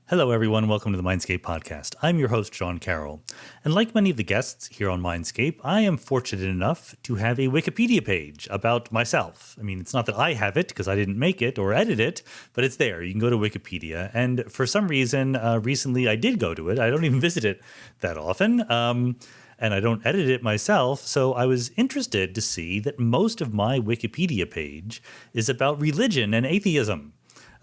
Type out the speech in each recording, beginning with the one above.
Hello, everyone. Welcome to the Mindscape podcast. I'm your host, John Carroll. And like many of the guests here on Mindscape, I am fortunate enough to have a Wikipedia page about myself. I mean, it's not that I have it because I didn't make it or edit it, but it's there. You can go to Wikipedia. And for some reason, recently I did go to it. I don't even visit it that often. And I don't edit it myself. So I was interested to see that most of my Wikipedia page is about religion and atheism.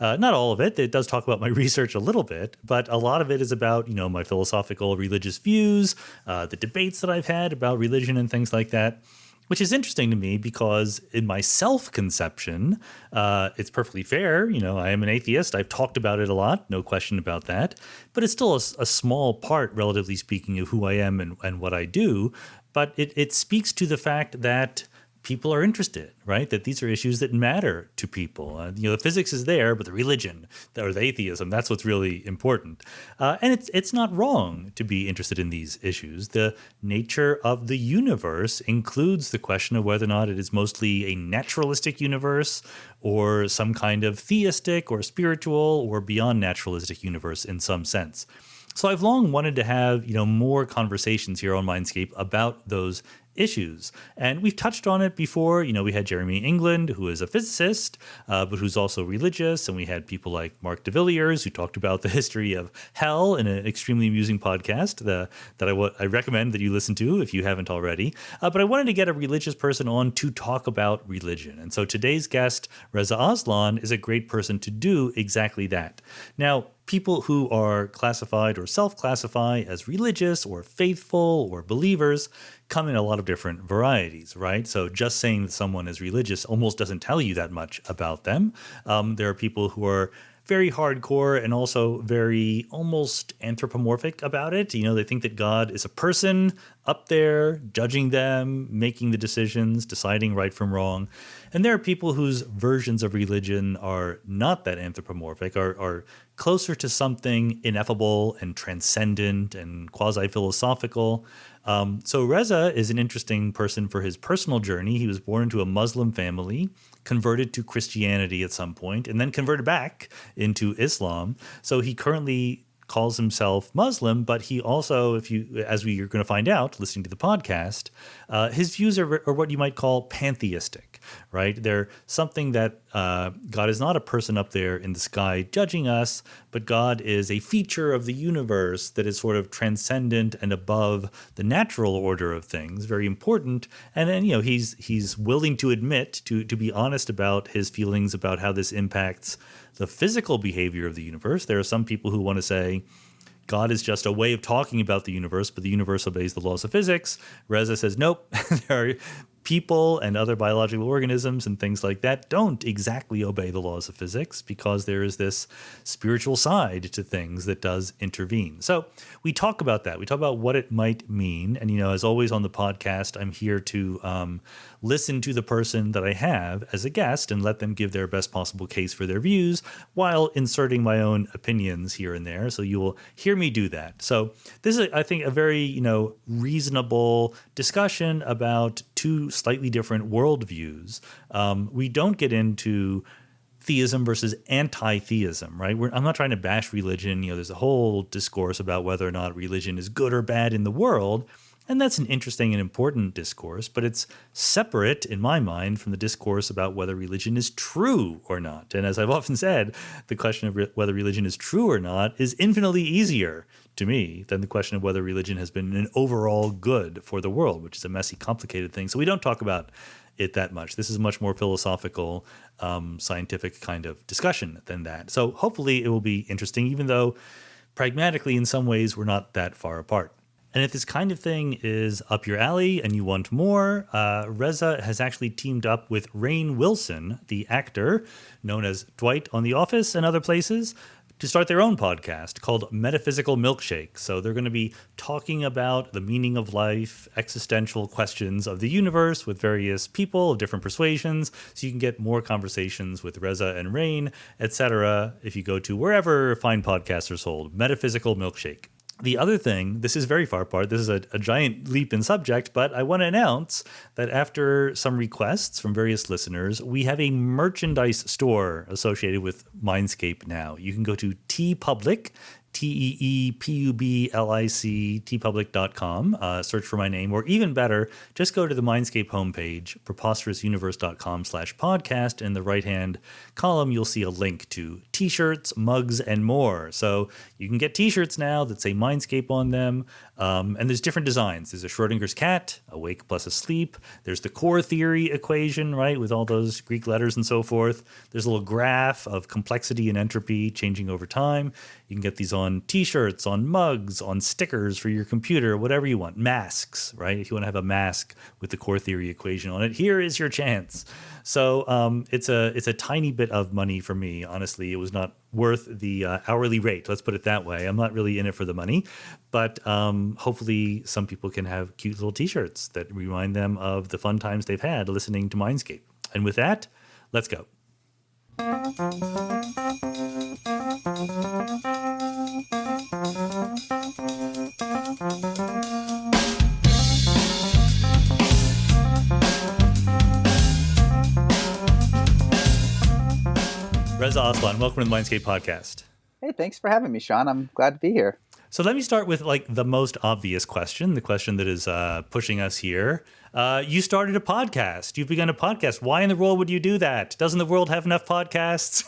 Not all of it. It does talk about my research a little bit, but a lot of it is about, my philosophical religious views, the debates that I've had about religion and things like that, which is interesting to me because in my self-conception, it's perfectly fair. I am an atheist. I've talked about it a lot, no question about that, but it's still a small part, relatively speaking, of who I am and what I do. But it speaks to the fact that people are interested, right? That these are issues that matter to people. The physics is there, but the religion or the atheism, that's what's really important. And it's not wrong to be interested in these issues. The nature of the universe includes the question of whether or not it is mostly a naturalistic universe or some kind of theistic or spiritual or beyond naturalistic universe in some sense. So I've long wanted to have, more conversations here on Mindscape about those issues. And we've touched on it before. We had Jeremy England, who is a physicist, but who's also religious. And we had people like Mark de Villiers, who talked about the history of hell in an extremely amusing podcast that I recommend that you listen to if you haven't already. But I wanted to get a religious person on to talk about religion. And so today's guest, Reza Aslan, is a great person to do exactly that. Now, people who are classified or self-classify as religious or faithful or believers come in a lot of different varieties, right? So just saying that someone is religious almost doesn't tell you that much about them. There are people who are very hardcore and also very almost anthropomorphic about it. They think that God is a person up there judging them, making the decisions, deciding right from wrong. And there are people whose versions of religion are not that anthropomorphic, are closer to something ineffable and transcendent and quasi-philosophical. So Reza is an interesting person for his personal journey. He was born into a Muslim family, converted to Christianity at some point, and then converted back into Islam. So he currently calls himself Muslim, but he also, as we are going to find out, listening to the podcast, his views are what you might call pantheistic, right? They're something that God is not a person up there in the sky judging us, but God is a feature of the universe that is sort of transcendent and above the natural order of things, very important. And then, he's willing to admit, to be honest about his feelings about how this impacts the physical behavior of the universe. There are some people who want to say God is just a way of talking about the universe, but the universe obeys the laws of physics. Reza says, nope, there are people and other biological organisms and things like that don't exactly obey the laws of physics because there is this spiritual side to things that does intervene. So we talk about that. We talk about what it might mean. And, as always on the podcast, I'm here to listen to the person that I have as a guest and let them give their best possible case for their views while inserting my own opinions here and there. So you will hear me do that. So this is, I think, a very, reasonable discussion about two slightly different worldviews. We don't get into theism versus anti-theism, right? I'm not trying to bash religion. There's a whole discourse about whether or not religion is good or bad in the world. And that's an interesting and important discourse, but it's separate in my mind from the discourse about whether religion is true or not. And as I've often said, the question of whether religion is true or not is infinitely easier to me than the question of whether religion has been an overall good for the world, which is a messy, complicated thing. So we don't talk about it that much. This is a much more philosophical, scientific kind of discussion than that. So hopefully it will be interesting, even though pragmatically in some ways we're not that far apart. And if this kind of thing is up your alley and you want more, Reza has actually teamed up with Rainn Wilson, the actor known as Dwight on The Office and other places, to start their own podcast called Metaphysical Milkshake. So they're going to be talking about the meaning of life, existential questions of the universe with various people of different persuasions. So you can get more conversations with Reza and Rainn, etc. if you go to wherever fine podcasts are sold, Metaphysical Milkshake. The other thing, this is very far apart, this is a giant leap in subject, but I want to announce that after some requests from various listeners, we have a merchandise store associated with Mindscape now. You can go to TeePublic, TeePublic, tpublic.com, search for my name, or even better, just go to the Mindscape homepage, preposterousuniverse.com/podcast. In the right-hand column, you'll see a link to t-shirts, mugs, and more. So you can get t-shirts now that say Mindscape on them, and there's different designs. There's a Schrodinger's cat, awake plus asleep. There's the core theory equation, right, with all those Greek letters and so forth. There's a little graph of complexity and entropy changing over time. You can get these on t-shirts, on mugs, on stickers for your computer, whatever you want. Masks, right? If you want to have a mask with the core theory equation on it, here is your chance. So it's a tiny bit of money for me. Honestly, it was not worth the hourly rate. Let's put it that way. I'm not really in it for the money, but hopefully some people can have cute little t-shirts that remind them of the fun times they've had listening to Mindscape. And with that, let's go. Reza Aslan, welcome to the Mindscape podcast. Hey, thanks for having me, Sean. I'm glad to be here. So let me start with like the most obvious question, the question that is pushing us here. You started a podcast. You've begun a podcast. Why in the world would you do that? Doesn't the world have enough podcasts?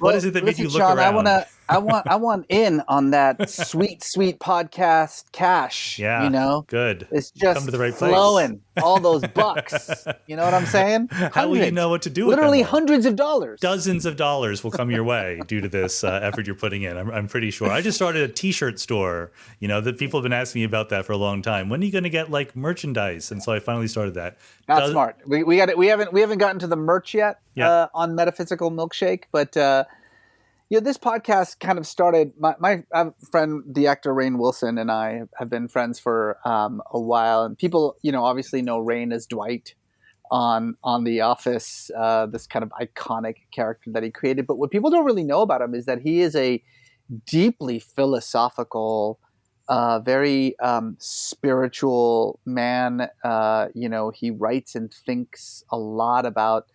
What is it that made you look Sean, around? I want in on that sweet podcast cash. Yeah, you know, good. It's just come to the right flowing. place. All those bucks. You know what I'm saying? How will you know what to do? Literally with them all? hundreds of dollars. Dozens of dollars will come your way due to this effort you're putting in. I'm pretty sure. I just started a t-shirt store. You know, that people have been asking me about that for a long time. When are you going to get like merchandise? And so I finally started that. Not smart. We haven't gotten to the merch yet on Metaphysical Milkshake, but this podcast kind of started. My friend, the actor Rainn Wilson, and I have been friends for a while, and people, obviously know Rainn as Dwight on The Office, this kind of iconic character that he created. But what people don't really know about him is that he is a deeply philosophical, very spiritual man. He writes and thinks a lot about,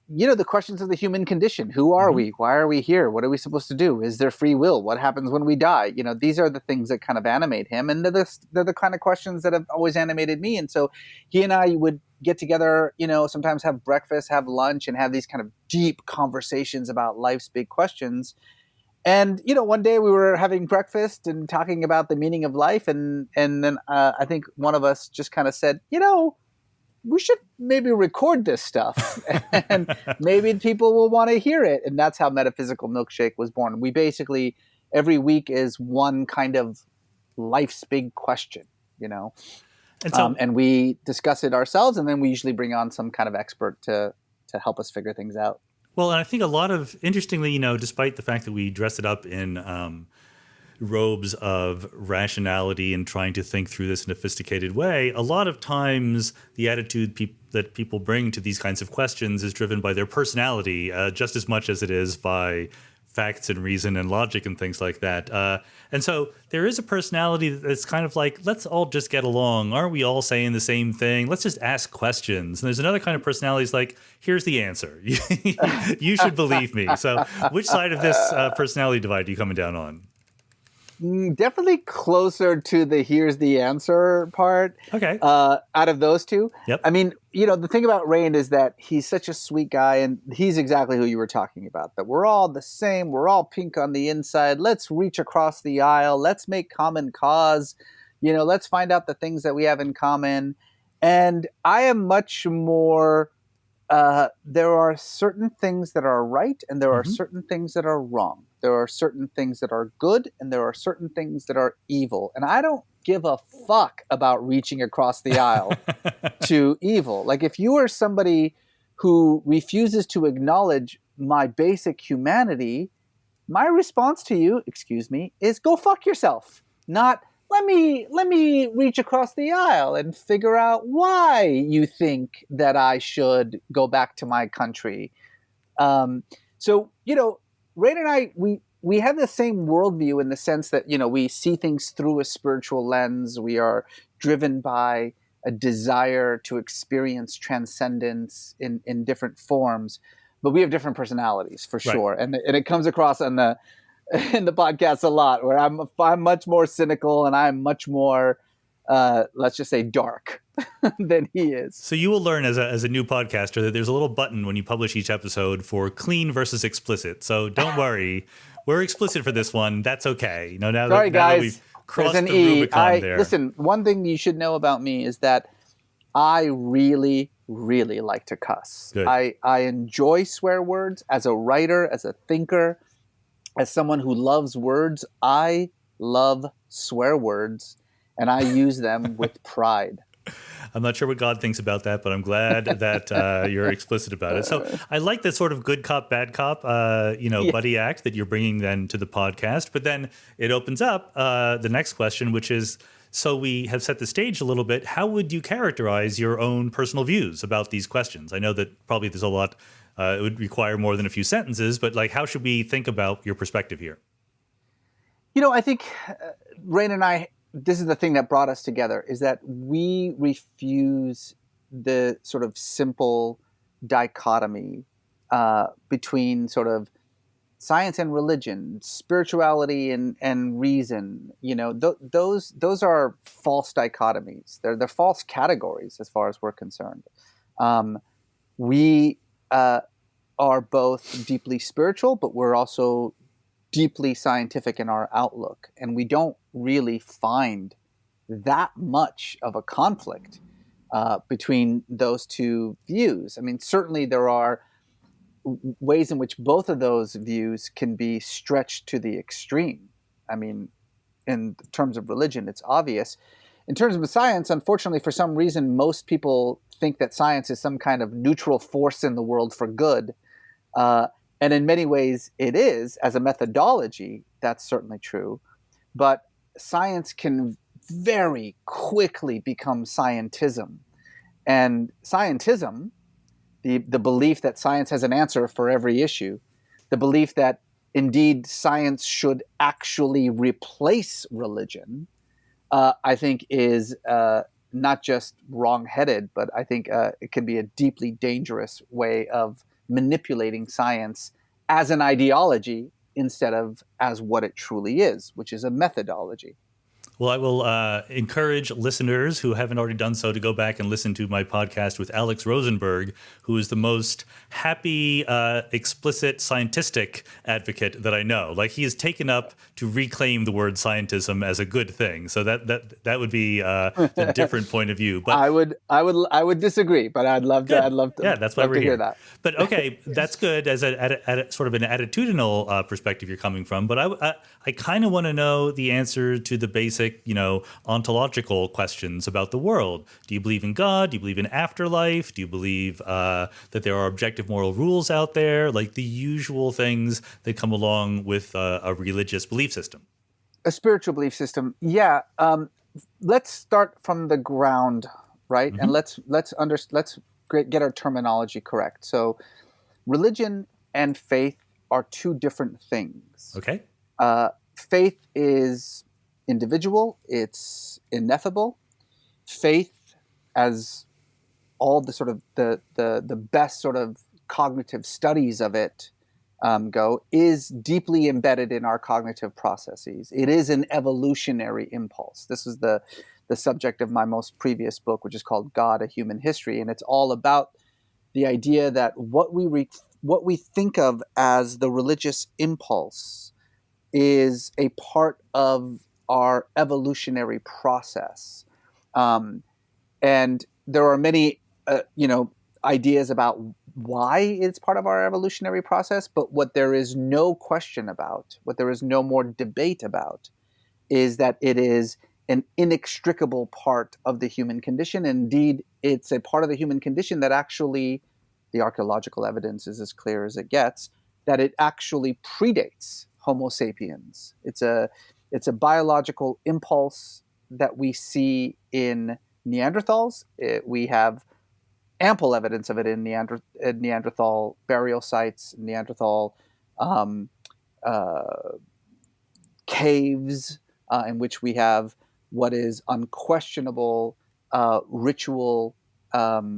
the questions of the human condition. Who are we? Why are we here? What are we supposed to do? Is there free will? What happens when we die? These are the things that kind of animate him. And they're the kind of questions that have always animated me. And so he and I would get together, sometimes have breakfast, have lunch, and have these kind of deep conversations about life's big questions. And, one day we were having breakfast and talking about the meaning of life. And then I think one of us just kind of said, we should maybe record this stuff and maybe people will want to hear it. And that's how Metaphysical Milkshake was born. We basically, every week is one kind of life's big question, And so, and we discuss it ourselves. And then we usually bring on some kind of expert to help us figure things out. Well, and I think a lot of, interestingly, despite the fact that we dress it up in robes of rationality and trying to think through this in a sophisticated way, a lot of times the attitude that people bring to these kinds of questions is driven by their personality just as much as it is by facts and reason and logic and things like that. And so there is a personality that's kind of like, let's all just get along. Aren't we all saying the same thing? Let's just ask questions. And there's another kind of personality that's like, here's the answer. You should believe me. So which side of this personality divide are you coming down on? Definitely closer to the here's the answer part. Okay. Out of those two. Yep. I mean, the thing about Rainn is that he's such a sweet guy, and he's exactly who you were talking about, that we're all the same. We're all pink on the inside. Let's reach across the aisle. Let's make common cause. Let's find out the things that we have in common. And I am much more, there are certain things that are right, and there are certain things that are wrong. There are certain things that are good, and there are certain things that are evil. And I don't give a fuck about reaching across the aisle to evil. Like, if you are somebody who refuses to acknowledge my basic humanity, my response to you, is go fuck yourself. Not, let me reach across the aisle and figure out why you think that I should go back to my country. So, Rainn and I, we have the same worldview in the sense that, we see things through a spiritual lens. We are driven by a desire to experience transcendence in different forms, but we have different personalities for sure. And it comes across in the podcast a lot, where I'm much more cynical and I'm much more, let's just say, dark than he is. So you will learn as a new podcaster that there's a little button when you publish each episode for clean versus explicit. So don't worry, we're explicit for this one. That's okay. Now Sorry, now that guys. we've crossed There's the an E. Rubicon there. Listen, one thing you should know about me is that I really, really like to cuss. Good. I enjoy swear words as a writer, as a thinker, as someone who loves words. I love swear words, and I use them with pride. I'm not sure what God thinks about that, but I'm glad that you're explicit about it. So I like that sort of good cop, bad cop, buddy act that you're bringing then to the podcast. But then it opens up the next question, which is, so we have set the stage a little bit. How would you characterize your own personal views about these questions? I know that probably there's a lot, it would require more than a few sentences, but how should we think about your perspective here? I think Rainn and I, this is the thing that brought us together, is that we refuse the sort of simple dichotomy between sort of science and religion, spirituality and reason. Those are false dichotomies. They're false categories as far as we're concerned. We are both deeply spiritual, but we're also deeply scientific in our outlook, and we don't really find that much of a conflict between those two views. I mean, certainly there are ways in which both of those views can be stretched to the extreme. I mean, in terms of religion, it's obvious. In terms of science, unfortunately, for some reason, most people think that science is some kind of neutral force in the world for good. And in many ways, it is. As a methodology, that's certainly true. But science can very quickly become scientism. And scientism, the belief that science has an answer for every issue, the belief that indeed science should actually replace religion, I think is not just wrong-headed, but I think it can be a deeply dangerous way of manipulating science as an ideology instead of as what it truly is, which is a methodology. Well, I will encourage listeners who haven't already done so to go back and listen to my podcast with Alex Rosenberg, who is the most happy, explicit, scientistic advocate that I know. He has taken up to reclaim the word scientism as a good thing. So that would be a different point of view. But I would disagree, but I'd love to. Yeah, that's why we're here. Hear that. But okay, that's good as a sort of an attitudinal perspective you're coming from. But I kind of want to know the answer to the basic, ontological questions about the world. Do you believe in God? Do you believe in afterlife? Do you believe that there are objective moral rules out there? The usual things that come along with a religious belief system. A spiritual belief system. Yeah. Let's start from the ground, right? Mm-hmm. And let's get our terminology correct. So religion and faith are two different things. Okay. Faith is individual, it's ineffable. Faith, as all the sort of the best sort of cognitive studies of it go, is deeply embedded in our cognitive processes. It is an evolutionary impulse. This is the subject of my most previous book, which is called God, A Human History, and it's all about the idea that what we think of as the religious impulse is a part of our evolutionary process. And there are many, ideas about why it's part of our evolutionary process, but what there is no question about, what there is no more debate about, is that it is an inextricable part of the human condition. Indeed, it's a part of the human condition that actually, the archaeological evidence is as clear as it gets, that it actually predates Homo sapiens. It's a biological impulse that we see in Neanderthals. We have ample evidence of it in Neanderthal burial sites, Neanderthal caves, in which we have what is unquestionable ritual, the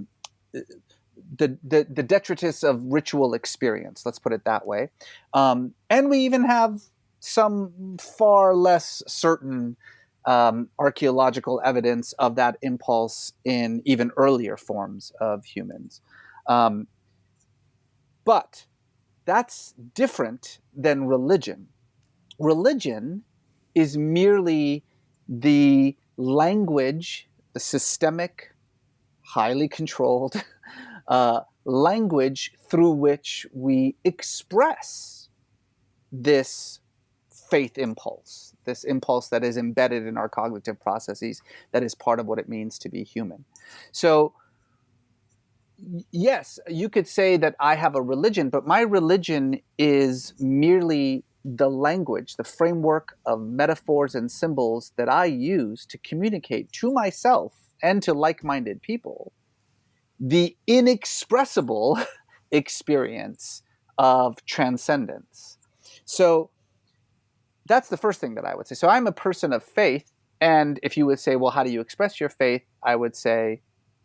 detritus of ritual experience. Let's put it that way. And we even have some far less certain archaeological evidence of that impulse in even earlier forms of humans. But that's different than religion. Religion is merely the language, the systemic, highly controlled language through which we express this faith impulse, this impulse that is embedded in our cognitive processes, that is part of what it means to be human. So, yes, you could say that I have a religion, but my religion is merely the language, the framework of metaphors and symbols that I use to communicate to myself and to like-minded people the inexpressible experience of transcendence. So that's the first thing that I would say. So I'm a person of faith, and if you would say, well, how do you express your faith? I would say,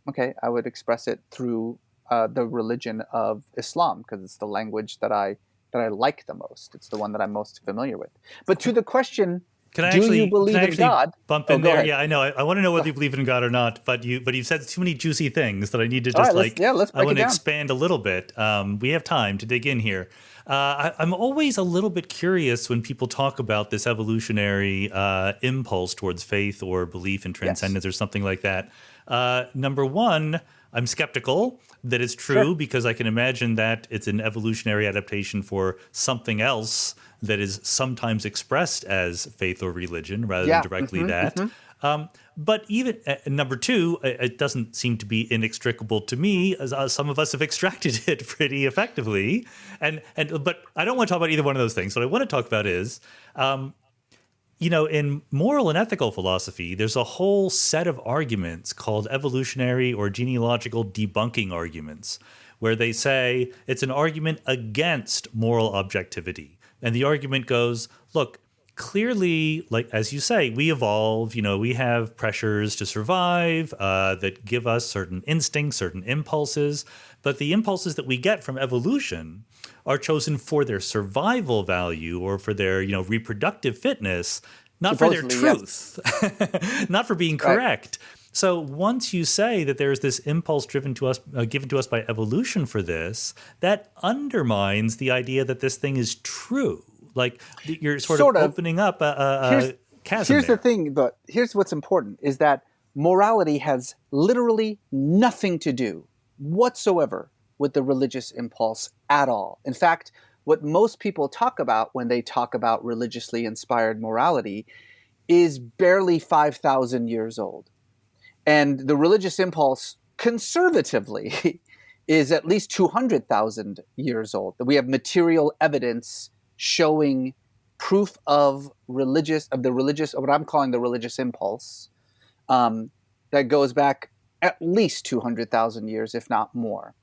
okay, I would express it through the religion of Islam, because it's the language that I like the most. It's the one that I'm most familiar with. But to the question, do you believe in God? Bump in there? Yeah, I know. I want to know whether you believe in God or not. But you've said too many juicy things that I need to just let's break I want it to down. expand a little bit. We have time to dig in here. I'm always a little bit curious when people talk about this evolutionary impulse towards faith or belief in transcendence or something like that. Number one, I'm skeptical that it's true because I can imagine that it's an evolutionary adaptation for something else that is sometimes expressed as faith or religion rather than directly that. But even number two, it doesn't seem to be inextricable to me, as some of us have extracted it pretty effectively. But I don't want to talk about either one of those things. What I want to talk about is, in moral and ethical philosophy, there's a whole set of arguments called evolutionary or genealogical debunking arguments, where they say it's an argument against moral objectivity. And the argument goes, look, clearly, like as you say, we evolve, we have pressures to survive that give us certain instincts, certain impulses. But the impulses that we get from evolution are chosen for their survival value or for their, reproductive fitness, not for their truth, not for being correct. So once you say that there's this impulse given to us by evolution for this, that undermines the idea that this thing is true. Like you're sort of opening up a chasm. Here's the thing, but here's what's important, is that morality has literally nothing to do whatsoever with the religious impulse at all. In fact, what most people talk about when they talk about religiously inspired morality is barely 5,000 years old. And the religious impulse, conservatively, is at least 200,000 years old. We have material evidence showing proof of what I'm calling the religious impulse, that goes back at least 200,000 years, if not more.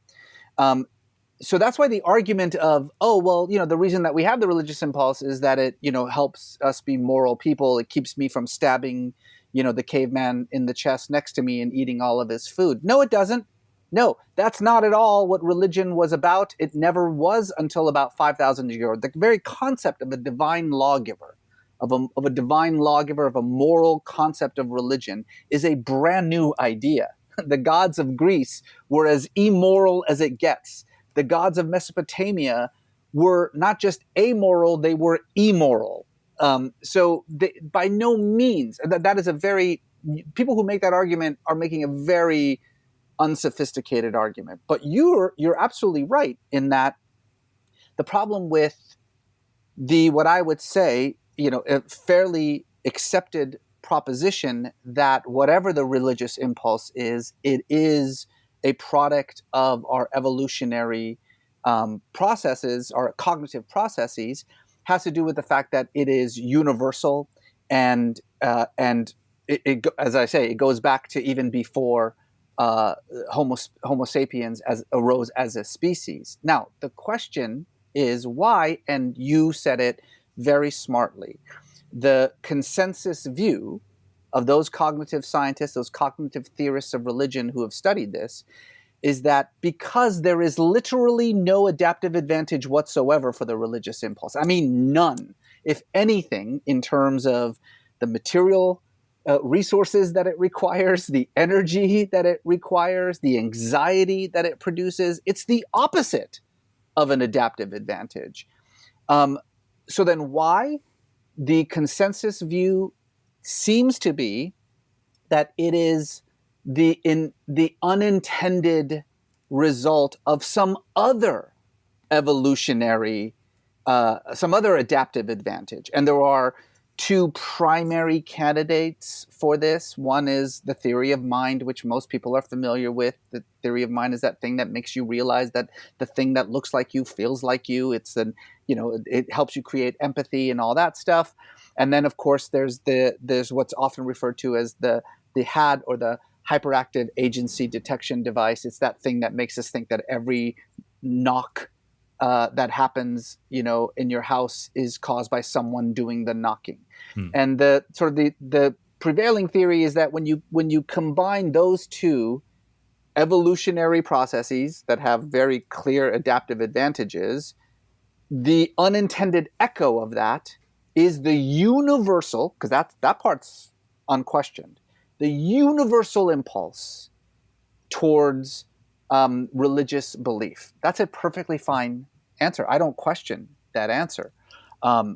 So that's why the argument of, the reason that we have the religious impulse is that it, helps us be moral people. It keeps me from stabbing, the caveman in the chest next to me and eating all of his food. No, it doesn't. No, that's not at all what religion was about. It never was until about 5,000 years ago. The very concept of a divine lawgiver, of a divine lawgiver, of a moral concept of religion is a brand new idea. The gods of Greece were as immoral as it gets. The gods of Mesopotamia were not just amoral, they were immoral. By no means, that is people who make that argument are making a very unsophisticated argument. But you're absolutely right in that the problem with what I would say, a fairly accepted proposition that whatever the religious impulse is, it is a product of our evolutionary processes, our cognitive processes, has to do with the fact that it is universal and it, as I say, it goes back to even before Homo sapiens arose as a species. Now, the question is why, and you said it very smartly, the consensus view of those cognitive scientists, those cognitive theorists of religion who have studied this, is that because there is literally no adaptive advantage whatsoever for the religious impulse. I mean, none. If anything, in terms of the material resources that it requires, the energy that it requires, the anxiety that it produces, it's the opposite of an adaptive advantage. So then why? The consensus view seems to be that it is the unintended result of some other evolutionary, some other adaptive advantage. And there are two primary candidates for this. One is the theory of mind, which most people are familiar with. The theory of mind is that thing that makes you realize that the thing that looks like you feels like you. It helps you create empathy and all that stuff. And then, of course, there's what's often referred to as the HAD, or the hyperactive agency detection device. It's that thing that makes us think that every knock that happens, in your house is caused by someone doing the knocking. And the prevailing theory is that when you combine those two evolutionary processes that have very clear adaptive advantages, the unintended echo of that is the universal, because that part's unquestioned, the universal impulse towards religious belief. That's a perfectly fine answer. I don't question that answer. But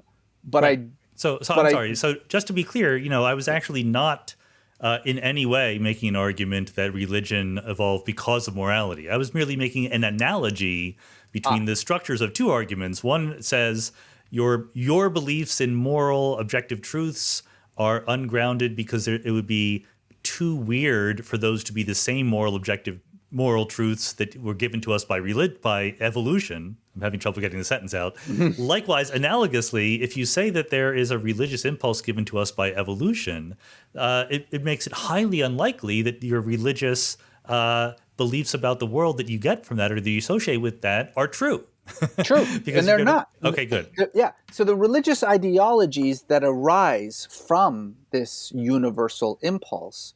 right. I'm sorry. So just to be clear, I was actually not in any way making an argument that religion evolved because of morality. I was merely making an analogy between the structures of two arguments. One says your beliefs in moral objective truths are ungrounded because it would be too weird for those to be the same moral truths that were given to us by evolution. I'm having trouble getting the sentence out. Likewise, analogously, if you say that there is a religious impulse given to us by evolution, it makes it highly unlikely that your religious beliefs about the world that you get from that or that you associate with that are true. True, and they're not. Okay, good. Yeah, so the religious ideologies that arise from this universal impulse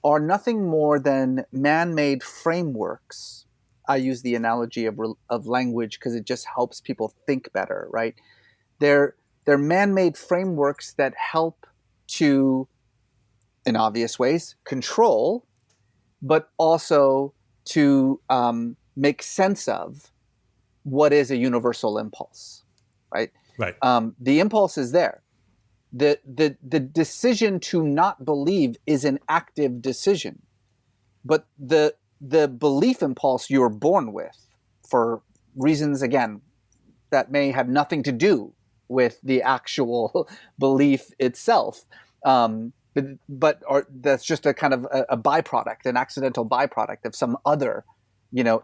are nothing more than man-made frameworks. I use the analogy of language because it just helps people think better, right? They're man-made frameworks that help to, in obvious ways, control, but also to make sense of what is a universal impulse, right? Right. The impulse is there. The decision to not believe is an active decision, but the belief impulse you're born with, for reasons, again, that may have nothing to do with the actual belief itself, but that's just a kind of a byproduct, an accidental byproduct of some other,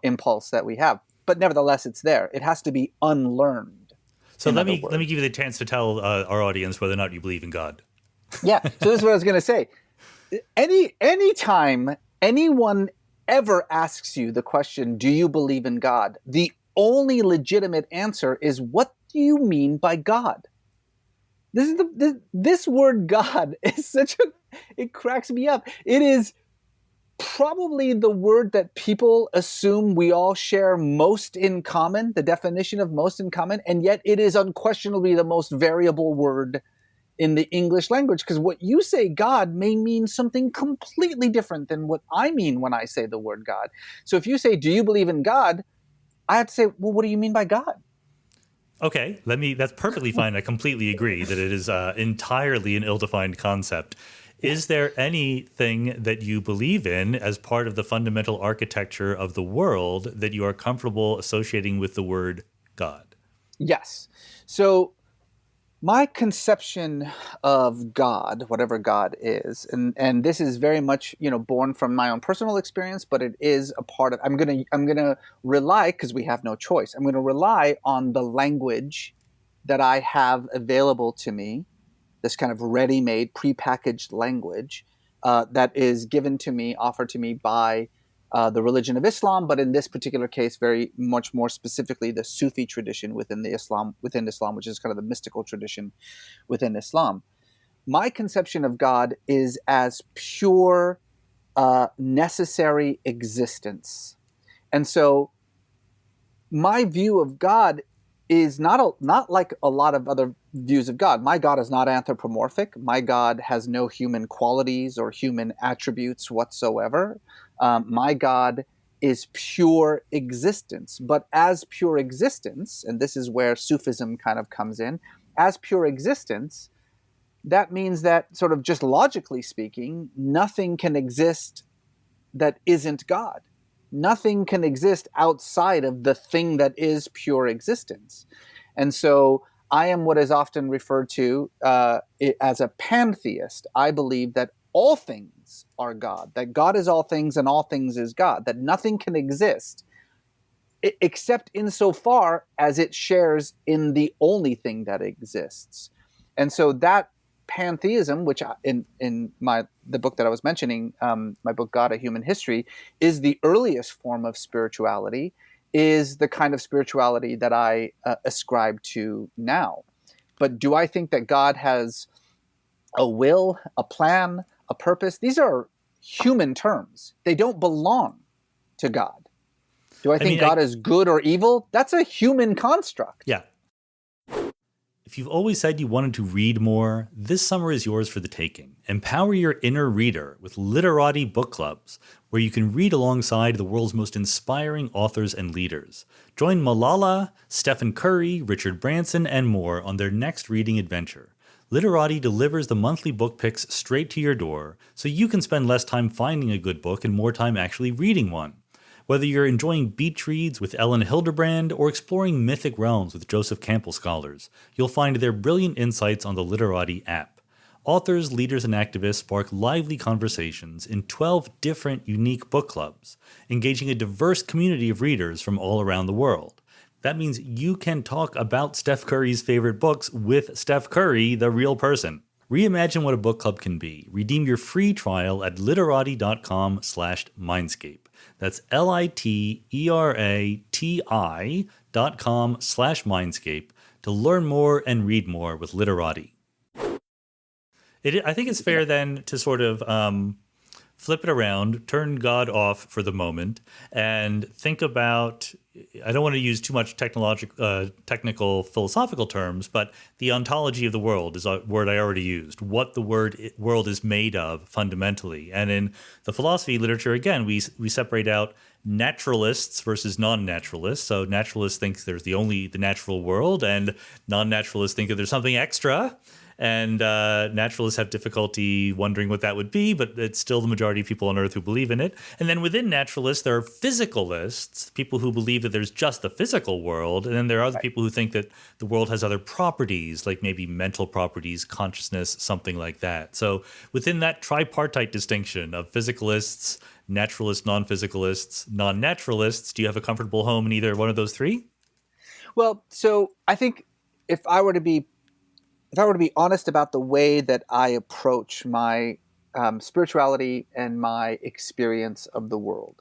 impulse that we have. But nevertheless, it's there. It has to be unlearned. So let me give you the chance to tell our audience whether or not you believe in God. Yeah. So this is what I was going to say. Anytime anyone ever asks you the question, "Do you believe in God?" the only legitimate answer is, "What do you mean by God?" This word "God" is it cracks me up. It is probably the word that people assume we all share most in common, the definition of most in common, and yet it is unquestionably the most variable word in the English language, because what you say God may mean something completely different than what I mean when I say the word God. So if you say, "Do you believe in God?" I have to say, "Well, what do you mean by God?" Okay, that's perfectly fine. I completely agree that it is entirely an ill-defined concept. Is there anything that you believe in as part of the fundamental architecture of the world that you are comfortable associating with the word God? Yes. So my conception of God, whatever God is, and this is very much, born from my own personal experience, but it is a part of, I'm gonna rely, because we have no choice, I'm gonna rely on the language that I have available to me, this kind of ready-made, prepackaged language that is given to me, offered to me by the religion of Islam, but in this particular case, very much more specifically, the Sufi tradition within Islam, which is kind of the mystical tradition within Islam. My conception of God is as pure, necessary existence. And so my view of God is not like a lot of other views of God. My God is not anthropomorphic. My God has no human qualities or human attributes whatsoever. My God is pure existence. But as pure existence, and this is where Sufism kind of comes in, as pure existence, that means that, sort of just logically speaking, nothing can exist that isn't God. Nothing can exist outside of the thing that is pure existence. And so I am what is often referred to as a pantheist. I believe that all things are God, that God is all things and all things is God, that nothing can exist except insofar as it shares in the only thing that exists. And so that pantheism, which in the book that I was mentioning, my book God, A Human History, is the earliest form of spirituality, is the kind of spirituality that I ascribe to now. But do I think that God has a will, a plan, a purpose? These are human terms. They don't belong to God. Do I think God is good or evil? That's a human construct. Yeah. If you've always said you wanted to read more, this summer is yours for the taking. Empower your inner reader with Literati book clubs, where you can read alongside the world's most inspiring authors and leaders. Join Malala, Stephen Curry, Richard Branson, and more on their next reading adventure. Literati delivers the monthly book picks straight to your door, so you can spend less time finding a good book and more time actually reading one. Whether you're enjoying beach reads with Ellen Hildebrand or exploring mythic realms with Joseph Campbell scholars, you'll find their brilliant insights on the Literati app. Authors, leaders, and activists spark lively conversations in 12 different unique book clubs, engaging a diverse community of readers from all around the world. That means you can talk about Steph Curry's favorite books with Steph Curry, the real person. Reimagine what a book club can be. Redeem your free trial at literati.com/mindscape. That's literati.com/mindscape to learn more and read more with Literati. I think it's fair then to sort of flip it around, turn God off for the moment, and think about, I don't want to use too much technical philosophical terms, but the ontology of the world is a word I already used, what the world is made of fundamentally. And in the philosophy literature, again, we separate out naturalists versus non-naturalists. So naturalists think there's the natural world, and non-naturalists think that there's something extra. And naturalists have difficulty wondering what that would be, but it's still the majority of people on Earth who believe in it. And then within naturalists, there are physicalists, people who believe that there's just the physical world. And then there are other people who think that the world has other properties, like maybe mental properties, consciousness, something like that. So within that tripartite distinction of physicalists, naturalists, non-physicalists, non-naturalists, do you have a comfortable home in either one of those three? Well, so I think if I were to be honest about the way that I approach my spirituality and my experience of the world,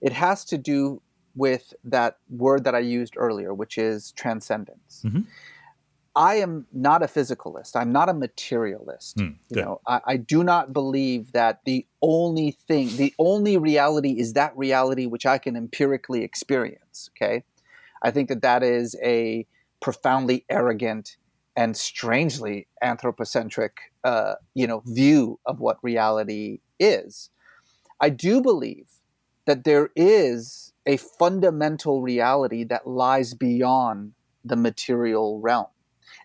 it has to do with that word that I used earlier, which is transcendence. Mm-hmm. I am not a physicalist. I'm not a materialist. I do not believe that the only reality is that reality which I can empirically experience. Okay, I think that is a profoundly arrogant and strangely anthropocentric, view of what reality is. I do believe that there is a fundamental reality that lies beyond the material realm.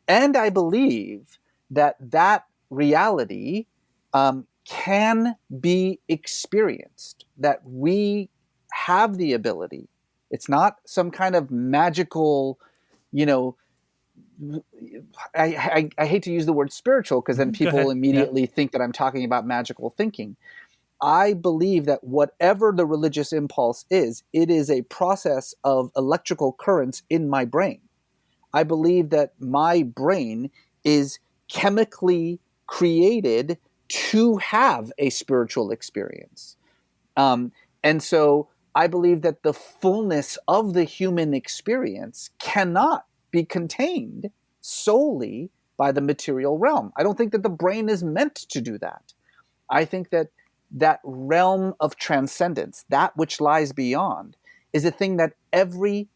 And I believe that reality can be experienced, that we have the ability. It's not some kind of magical, I hate to use the word spiritual because then people immediately think that I'm talking about magical thinking. I believe that whatever the religious impulse is, it is a process of electrical currents in my brain. I believe that my brain is chemically created to have a spiritual experience. And so I believe that the fullness of the human experience cannot be contained solely by the material realm. I don't think that the brain is meant to do that. I think that that realm of transcendence, that which lies beyond, is a thing that every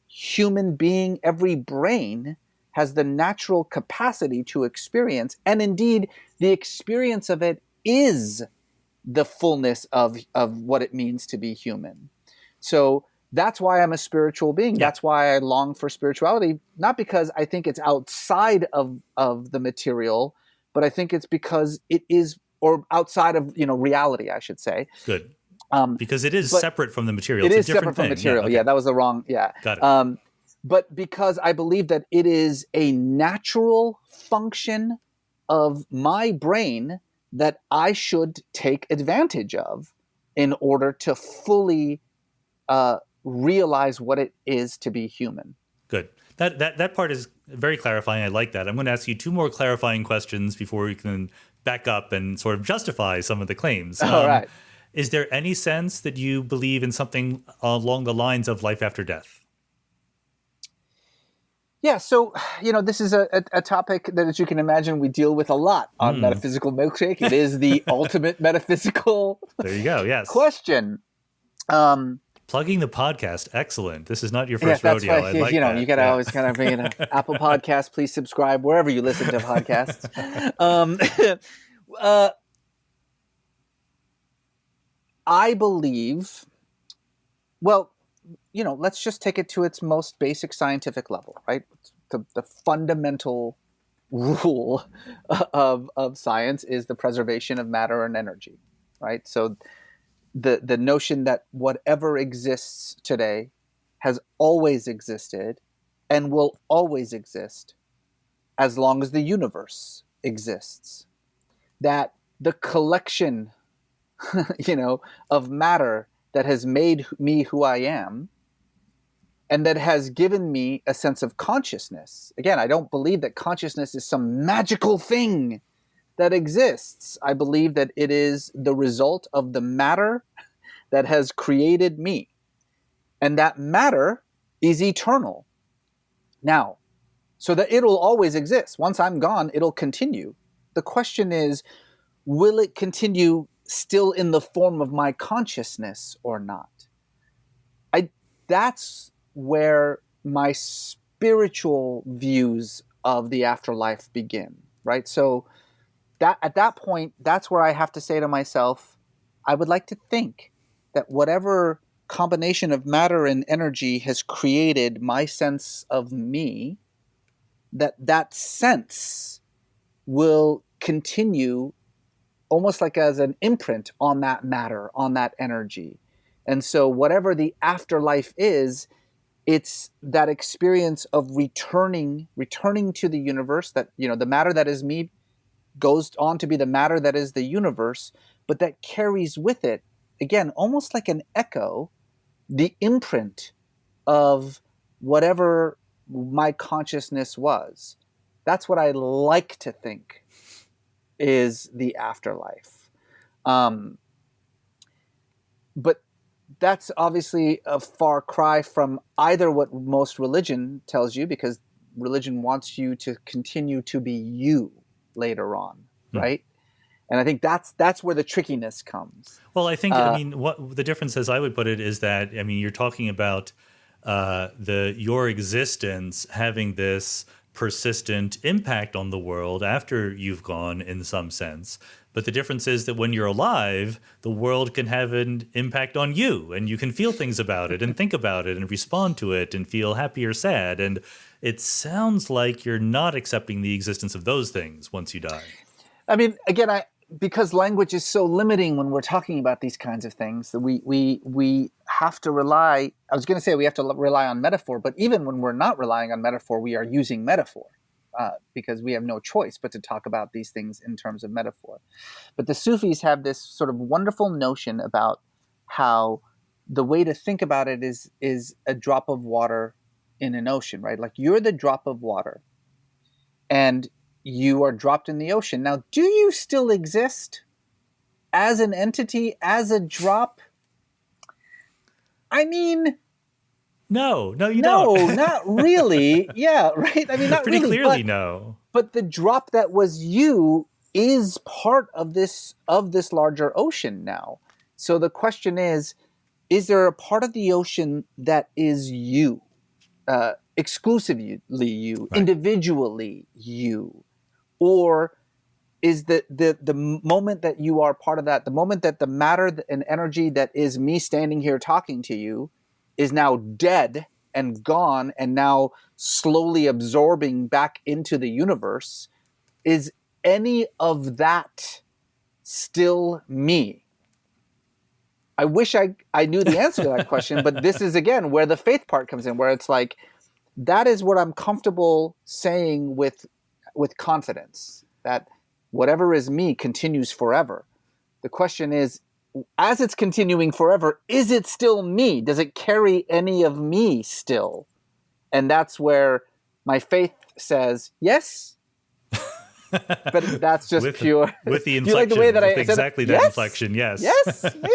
human being, every brain has the natural capacity to experience. And indeed, the experience of it is the fullness of what it means to be human. So that's why I'm a spiritual being. Yeah. That's why I long for spirituality, not because I think it's outside of the material, but I think it's because it is, or outside of, reality, I should say. Good. Because it is but separate from the material. It it's is a different separate from thing. material. Okay. Yeah, that was the wrong. Yeah. Got it. But because I believe that it is a natural function of my brain that I should take advantage of in order to fully realize what it is to be human. Good. That part is very clarifying. I like that. I'm going to ask you two more clarifying questions before we can back up and sort of justify some of the claims. All right. Is there any sense that you believe in something along the lines of life after death? Yeah, so, this is a topic that, as you can imagine, we deal with a lot on Metaphysical Milkshake. It is the ultimate metaphysical There you go, yes. question. Plugging the podcast, excellent. This is not your first rodeo. Right. I like that. You got to always kind of bring it up. Apple Podcasts, please subscribe wherever you listen to podcasts. I believe, let's just take it to its most basic scientific level, right? The fundamental rule of science is the preservation of matter and energy, right? So the notion that whatever exists today has always existed and will always exist as long as the universe exists. That the collection, of matter that has made me who I am and that has given me a sense of consciousness. Again, I don't believe that consciousness is some magical thing that exists. I believe that it is the result of the matter that has created me. And that matter is eternal. Now, so that it'll always exist. Once I'm gone, it'll continue. The question is, will it continue still in the form of my consciousness or not? That's where my spiritual views of the afterlife begin, right? So that at that point, that's where I have to say to myself, I would like to think that whatever combination of matter and energy has created my sense of me, that sense will continue almost like as an imprint on that matter, on that energy. And so whatever the afterlife is, it's that experience of returning to the universe, that, the matter that is me goes on to be the matter that is the universe, but that carries with it, again, almost like an echo, the imprint of whatever my consciousness was. That's what I like to think is the afterlife. But that's obviously a far cry from either what most religion tells you, because religion wants you to continue to be you later on, right? And I think that's where the trickiness comes. Well, I think, what the difference, as I would put it, is that, you're talking about your existence having this persistent impact on the world after you've gone, in some sense. But the difference is that when you're alive, the world can have an impact on you, and you can feel things about it and think about it and respond to it and feel happy or sad. And it sounds like you're not accepting the existence of those things once you die. Again, because language is so limiting when we're talking about these kinds of things, that we have to rely. I was going to say we have to rely on metaphor, but even when we're not relying on metaphor, we are using metaphor because we have no choice but to talk about these things in terms of metaphor. But the Sufis have this sort of wonderful notion about how the way to think about it is a drop of water in an ocean, right? Like you're the drop of water, and you are dropped in the ocean. Now, do you still exist as an entity, as a drop? I mean, No, you no, don't. not really. Yeah, right. I mean, not Pretty really. clearly, no. But the drop that was you is part of this larger ocean now. So the question is there a part of the ocean that is you, exclusively you, Right. individually you, or is the moment that you are part of that, the moment that the matter and energy that is me standing here talking to you is now dead and gone and now slowly absorbing back into the universe, is any of that still me? I wish I knew the answer to that question, but this is again where the faith part comes in, where it's like, that is what I'm comfortable saying with confidence, that whatever is me continues forever. The question is, as it's continuing forever, is it still me? Does it carry any of me still? And that's where my faith says yes. But that's just pure. With the inflection. Do you like the way that I said exactly that yes? inflection? Yes. Yes, maybe.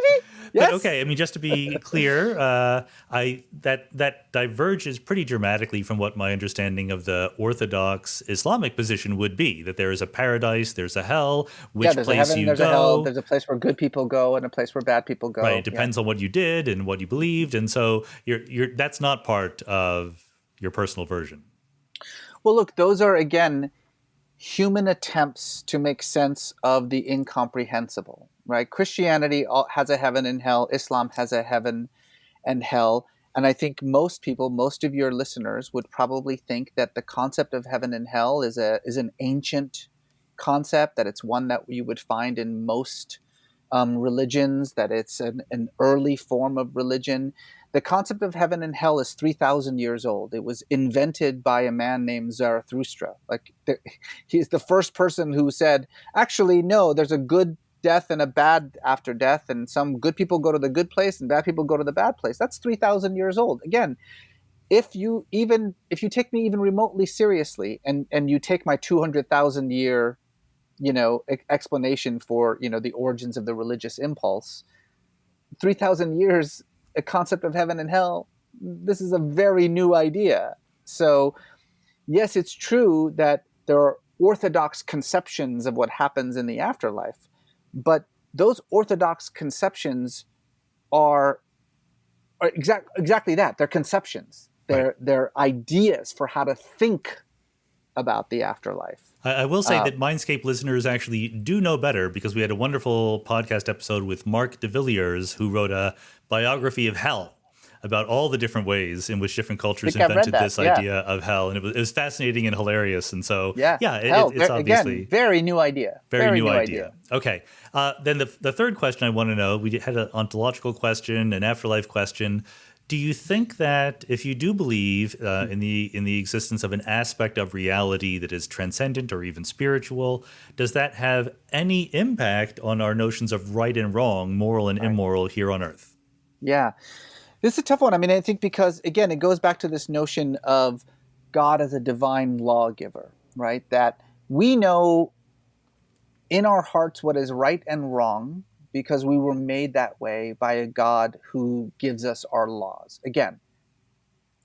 Yes. But okay, I mean, just to be clear, that diverges pretty dramatically from what my understanding of the Orthodox Islamic position would be. That there is a paradise, there's a hell, which there's place a heaven, you there's go. a hell, there's a place where good people go and a place where bad people go. Right. It depends on what you did and what you believed, and so that's not part of your personal version. Well, look, those are again human attempts to make sense of the incomprehensible, right? Christianity has a heaven and hell. Islam has a heaven and hell. And I think most people, most of your listeners would probably think that the concept of heaven and hell is an ancient concept, that it's one that you would find in most religions, that it's an early form of religion. The concept of heaven and hell is 3,000 years old. It was invented by a man named Zarathustra. He's the first person who said, actually, no, there's a good death and a bad after death, and some good people go to the good place and bad people go to the bad place. That's 3,000 years old. Again, if you take me even remotely seriously, and you take my 200,000 year explanation for the origins of the religious impulse, 3,000 years, a concept of heaven and hell, this is a very new idea. So yes, it's true that there are orthodox conceptions of what happens in the afterlife, but those orthodox conceptions are exactly that. They're conceptions. They're ideas for how to think about the afterlife. I will say that Mindscape listeners actually do know better, because we had a wonderful podcast episode with Mark de Villiers, who wrote a biography of hell about all the different ways in which different cultures invented this idea of hell. And it was fascinating and hilarious. And so, it's obviously... Again, very new idea. Very new idea. Okay. Then the third question I want to know, we had an ontological question, an afterlife question. Do you think that if you do believe in the existence of an aspect of reality that is transcendent or even spiritual, does that have any impact on our notions of right and wrong, moral and immoral here on Earth? Yeah. This is a tough one. I mean, I think because, again, it goes back to this notion of God as a divine lawgiver, right? That we know in our hearts what is right and wrong, because we were made that way by a God who gives us our laws. Again,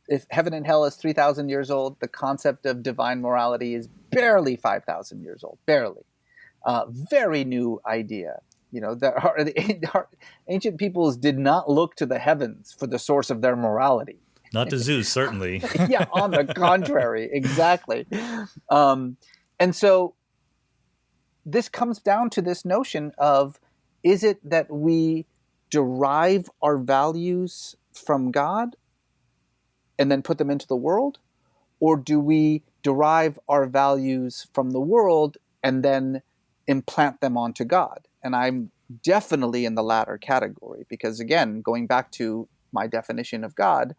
if heaven and hell is 3,000 years old, the concept of divine morality is barely 5,000 years old, barely. Very new idea. The ancient peoples did not look to the heavens for the source of their morality. Not to Zeus, certainly. Yeah, on the contrary, exactly. And so this comes down to this notion of, is it that we derive our values from God and then put them into the world? Or do we derive our values from the world and then implant them onto God? And I'm definitely in the latter category, because, again, going back to my definition of God,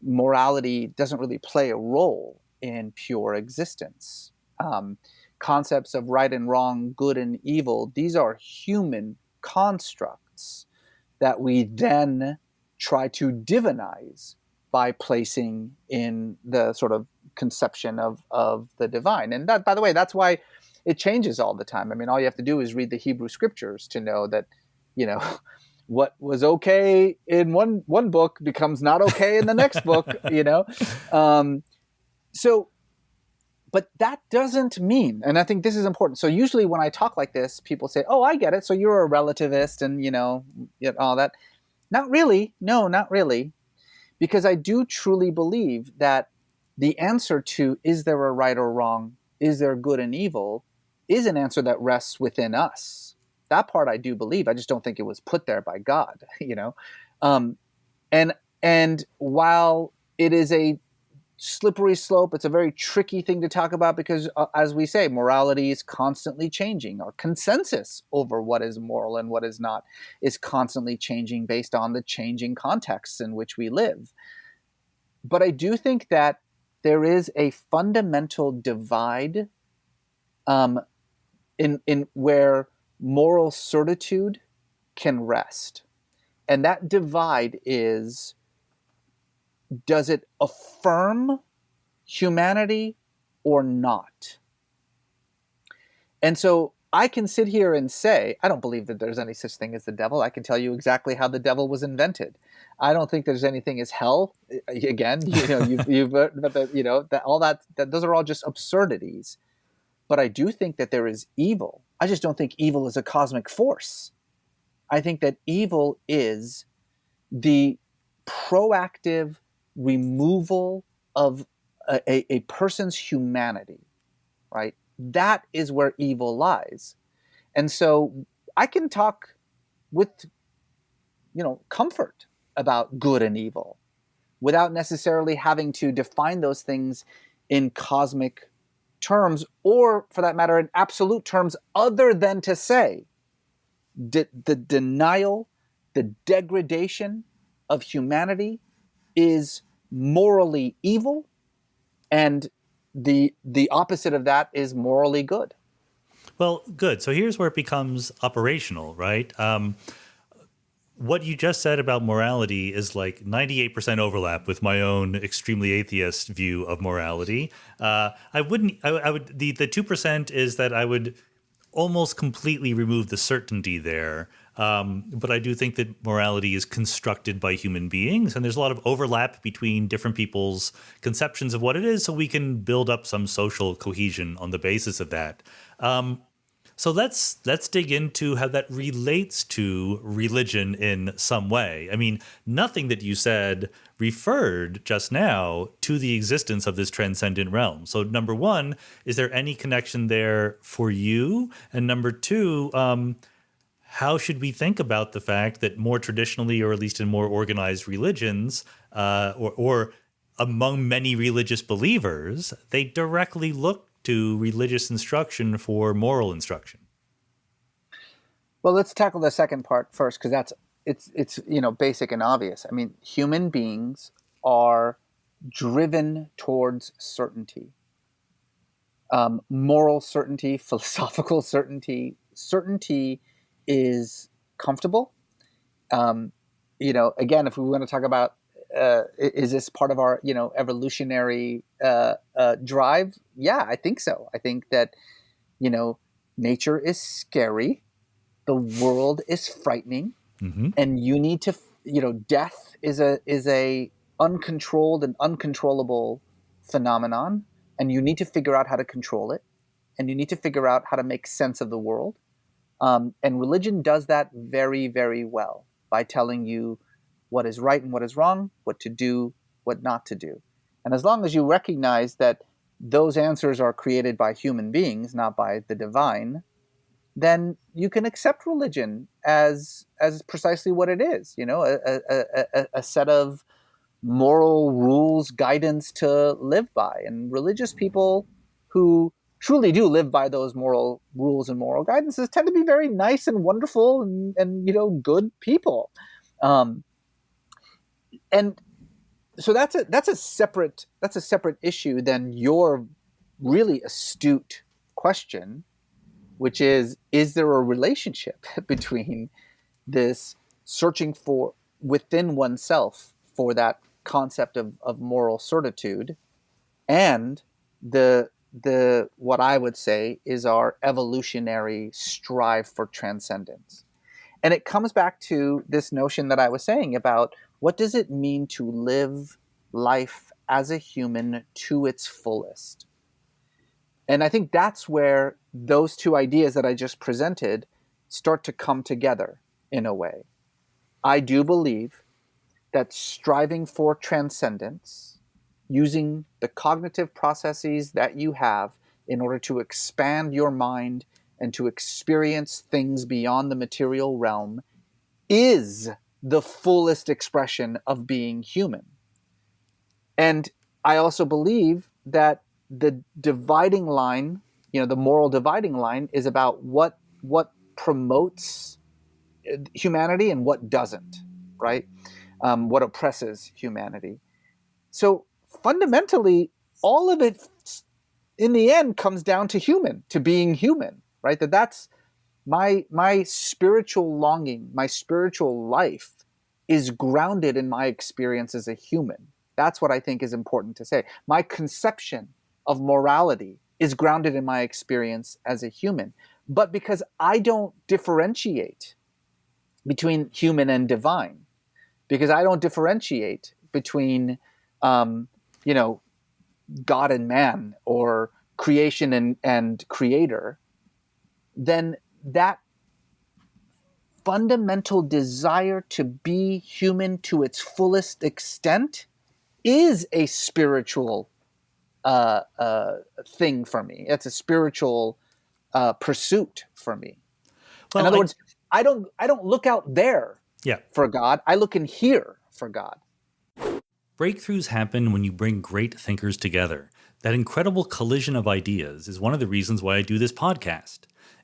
morality doesn't really play a role in pure existence. Concepts of right and wrong, good and evil, these are human constructs that we then try to divinize by placing in the sort of conception of the divine. And that, by the way, that's why it changes all the time. I mean, all you have to do is read the Hebrew scriptures to know that, what was okay in one book becomes not okay in the next book, So, but that doesn't mean, and I think this is important. So usually when I talk like this, people say, "Oh, I get it. So you're a relativist and, all that." Not really. No, not really. Because I do truly believe that the answer to is there a right or wrong, is there good and evil, is an answer that rests within us. That part I do believe. I just don't think it was put there by God, And while it is a slippery slope, it's a very tricky thing to talk about because, as we say, morality is constantly changing. Our consensus over what is moral and what is not is constantly changing based on the changing contexts in which we live. But I do think that there is a fundamental divide in where moral certitude can rest. And that divide is, does it affirm humanity or not? And so I can sit here and say, I don't believe that there's any such thing as the devil. I can tell you exactly how the devil was invented. I don't think there's anything as hell. Again, those are all just absurdities. But I do think that there is evil. I just don't think evil is a cosmic force. I think that evil is the proactive removal of a person's humanity, right? That is where evil lies. And so I can talk with, comfort about good and evil without necessarily having to define those things in cosmic terms, or for that matter, in absolute terms, other than to say the denial, the degradation of humanity is morally evil, and the opposite of that is morally good. Well, good. So here's where it becomes operational, right? What you just said about morality is like 98% overlap with my own extremely atheist view of morality. I would, the 2% is that I would almost completely remove the certainty there. But I do think that morality is constructed by human beings, and there's a lot of overlap between different people's conceptions of what it is, so we can build up some social cohesion on the basis of that. So let's dig into how that relates to religion in some way. I mean, nothing that you said referred just now to the existence of this transcendent realm. So number one, is there any connection there for you? And number two, how should we think about the fact that more traditionally, or at least in more organized religions, or among many religious believers, they directly look to religious instruction for moral instruction? Well, let's tackle the second part first, because it's basic and obvious. I mean, human beings are driven towards certainty, moral certainty, philosophical certainty. Certainty is comfortable. Again, if we want to talk about is this part of our evolutionary drive? Yeah, I think so. I think that nature is scary, the world is frightening, and you need to death is a uncontrolled and uncontrollable phenomenon, and you need to figure out how to control it, and you need to figure out how to make sense of the world. And religion does that very, very well by telling you what is right and what is wrong, what to do, what not to do. And as long as you recognize that those answers are created by human beings, not by the divine, then you can accept religion as precisely what it is, a set of moral rules, guidance to live by. And religious people who truly do live by those moral rules and moral guidances tend to be very nice and wonderful and good people. And so that's a separate issue than your really astute question, which is there a relationship between this searching for within oneself for that concept of moral certitude and the what I would say is our evolutionary strive for transcendence? And it comes back to this notion that I was saying about what does it mean to live life as a human to its fullest? And I think that's where those two ideas that I just presented start to come together in a way. I do believe that striving for transcendence, using the cognitive processes that you have in order to expand your mind and to experience things beyond the material realm, is the fullest expression of being human. And I also believe that the dividing line, the moral dividing line, is about what promotes humanity and what doesn't, right? What oppresses humanity. So fundamentally, all of it, in the end, comes down to being human, right? That's my spiritual longing, my spiritual life is grounded in my experience as a human. That's what I think is important to say. My conception of morality is grounded in my experience as a human. But because I don't differentiate between human and divine, because I don't differentiate between, God and man, or creation and creator, then that fundamental desire to be human to its fullest extent is a spiritual thing for me. It's a spiritual pursuit for me. Well, in other words, I don't look out there for God. I look in here for God. Breakthroughs happen when you bring great thinkers together. That incredible collision of ideas is one of the reasons why I do this podcast.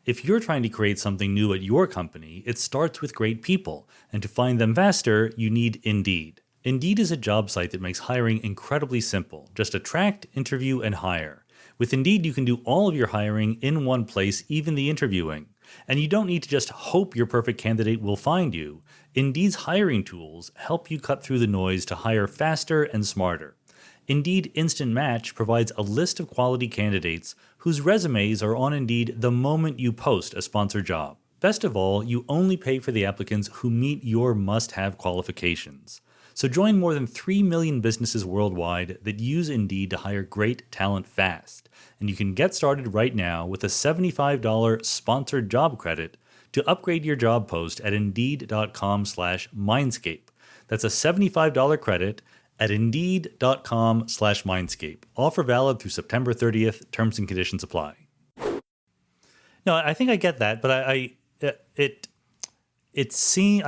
If you're trying to create something new at your company, it starts with great people, and to find them faster, you need Indeed. Indeed is a job site that makes hiring incredibly simple. Just attract, interview, and hire. With Indeed, you can do all of your hiring in one place, even the interviewing. And you don't need to just hope your perfect candidate will find you. Indeed's hiring tools help you cut through the noise to hire faster and smarter. Indeed Instant Match provides a list of quality candidates whose resumes are on Indeed the moment you post a sponsored job. Best of all, you only pay for the applicants who meet your must-have qualifications. So join more than 3 million businesses worldwide that use Indeed to hire great talent fast. And you can get started right now with a $75 sponsored job credit to upgrade your job post at Indeed.com/Mindscape. That's a $75 credit at Indeed.com/Mindscape. Offer valid through September 30th. Terms and conditions apply. No, I think I get that, but I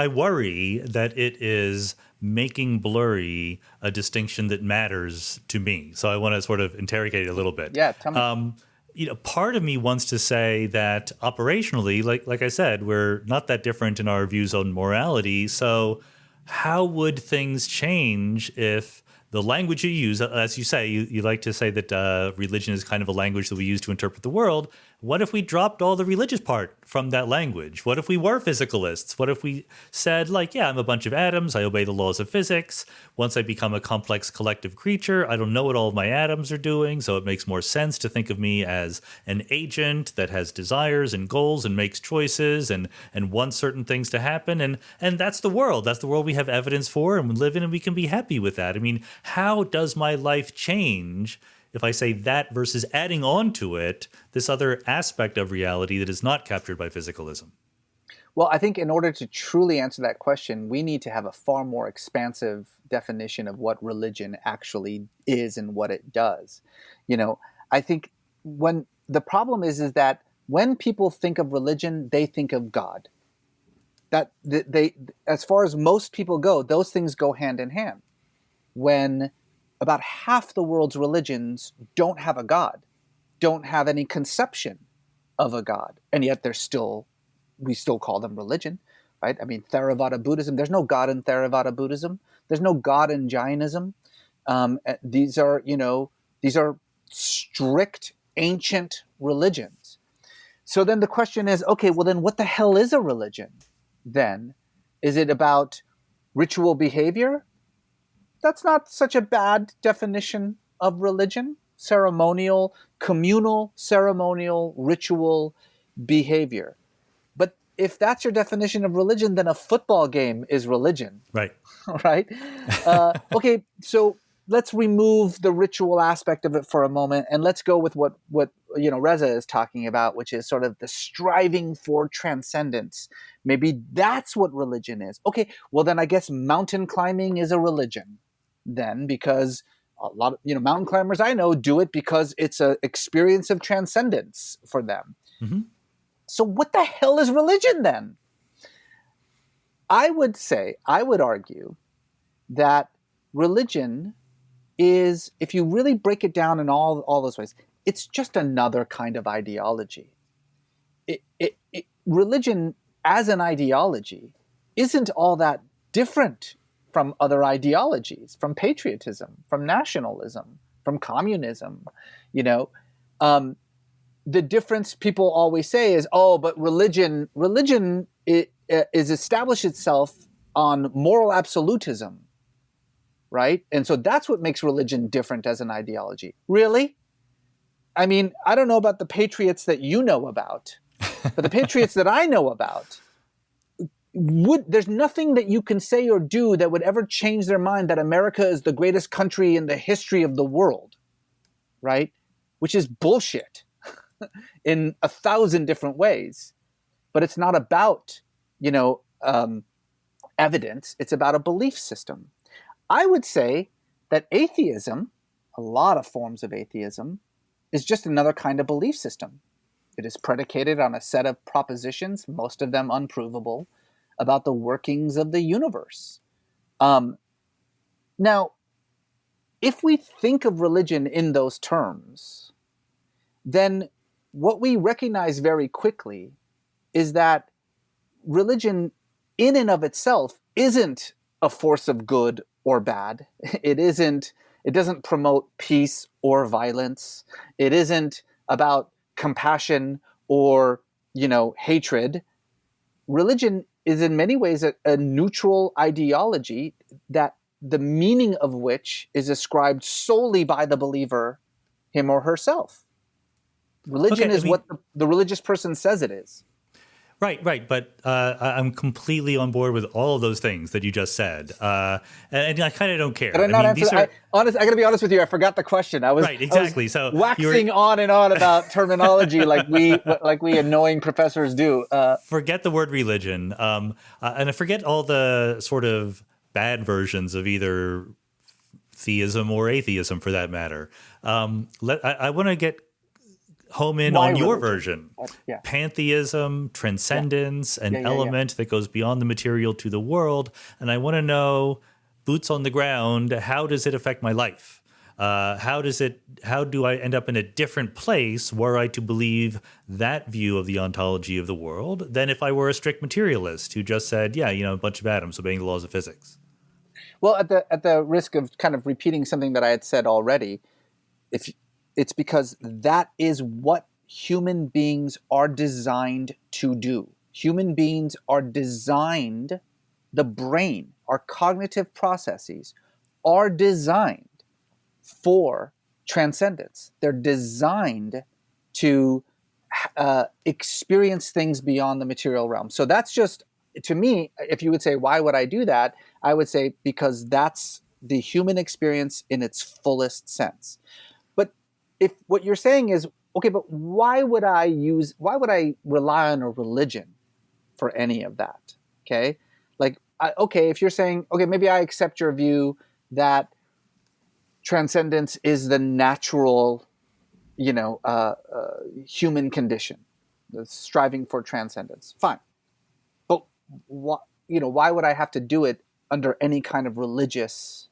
worry that it is making blurry a distinction that matters to me. So I want to sort of interrogate it a little bit. Yeah, tell me. Part of me wants to say that operationally, like I said, we're not that different in our views on morality. So how would things change if the language you use, as you say, you like to say that religion is kind of a language that we use to interpret the world. What if we dropped all the religious part from that language? What if we were physicalists? What if we said, I'm a bunch of atoms, I obey the laws of physics. Once I become a complex collective creature, I don't know what all of my atoms are doing, so it makes more sense to think of me as an agent that has desires and goals and makes choices and wants certain things to happen. And that's the world. That's the world we have evidence for and we live in, and we can be happy with that. I mean, how does my life change if I say that versus adding on to it this other aspect of reality that is not captured by physicalism? Well, I think in order to truly answer that question, we need to have a far more expansive definition of what religion actually is and what it does. I think when the problem is that when people think of religion, they think of God. That they, as far as most people go, those things go hand in hand. When about half the world's religions don't have a God, don't have any conception of a God, and yet we still call them religion, right? I mean, Theravada Buddhism, there's no God in Theravada Buddhism. There's no God in Jainism. These are strict ancient religions. So then the question is, okay, well then what the hell is a religion then? Is it about ritual behavior? That's not such a bad definition of religion. Communal, ceremonial, ritual behavior. But if that's your definition of religion, then a football game is religion. Right. Right? Okay, so let's remove the ritual aspect of it for a moment, and let's go with what Reza is talking about, which is sort of the striving for transcendence. Maybe that's what religion is. Okay, well then I guess mountain climbing is a religion then, because a lot of mountain climbers I know do it because it's an experience of transcendence for them. Mm-hmm. So what the hell is religion then? I would argue that religion is, if you really break it down in all those ways, it's just another kind of ideology. Religion as an ideology isn't all that different from other ideologies, from patriotism, from nationalism, from communism. The difference people always say is, but religion is established itself on moral absolutism, right? And so that's what makes religion different as an ideology. Really? I mean, I don't know about the patriots that you know about, but the patriots that I know about, there's nothing that you can say or do that would ever change their mind that America is the greatest country in the history of the world, right? Which is bullshit in 1,000 different ways. But it's not about evidence. It's about a belief system. I would say that atheism, a lot of forms of atheism, is just another kind of belief system. It is predicated on a set of propositions, most of them unprovable, about the workings of the universe. Now, if we think of religion in those terms, then what we recognize very quickly is that religion in and of itself isn't a force of good or bad. It doesn't promote peace or violence. It isn't about compassion or, hatred. Religion is in many ways a neutral ideology that the meaning of which is ascribed solely by the believer, him or herself. Religion is what the religious person says it is. Right. But I'm completely on board with all of those things that you just said. And I kind of don't care. But I got to be honest with you. I forgot the question. I was right, exactly. So waxing on and on about terminology like we annoying professors do. Forget the word religion. And I forget all the sort of bad versions of either theism or atheism for that matter. I want to get home in on your version. Pantheism, transcendence, an element that goes beyond the material to the world. And I want to know, boots on the ground, how does it affect my life? How do I end up in a different place were I to believe that view of the ontology of the world than if I were a strict materialist who just said, a bunch of atoms obeying the laws of physics? Well, at the risk of kind of repeating something that I had said already, it's because that is what human beings are designed to do. Human beings are designed, the brain, our cognitive processes are designed for transcendence. They're designed to experience things beyond the material realm. So that's just, to me, if you would say, why would I do that? I would say because that's the human experience in its fullest sense. If what you're saying is, okay, but why would I rely on a religion for any of that? Okay. If you're saying, okay, maybe I accept your view that transcendence is the natural, human condition, the striving for transcendence. Fine. But why would I have to do it under any kind of religious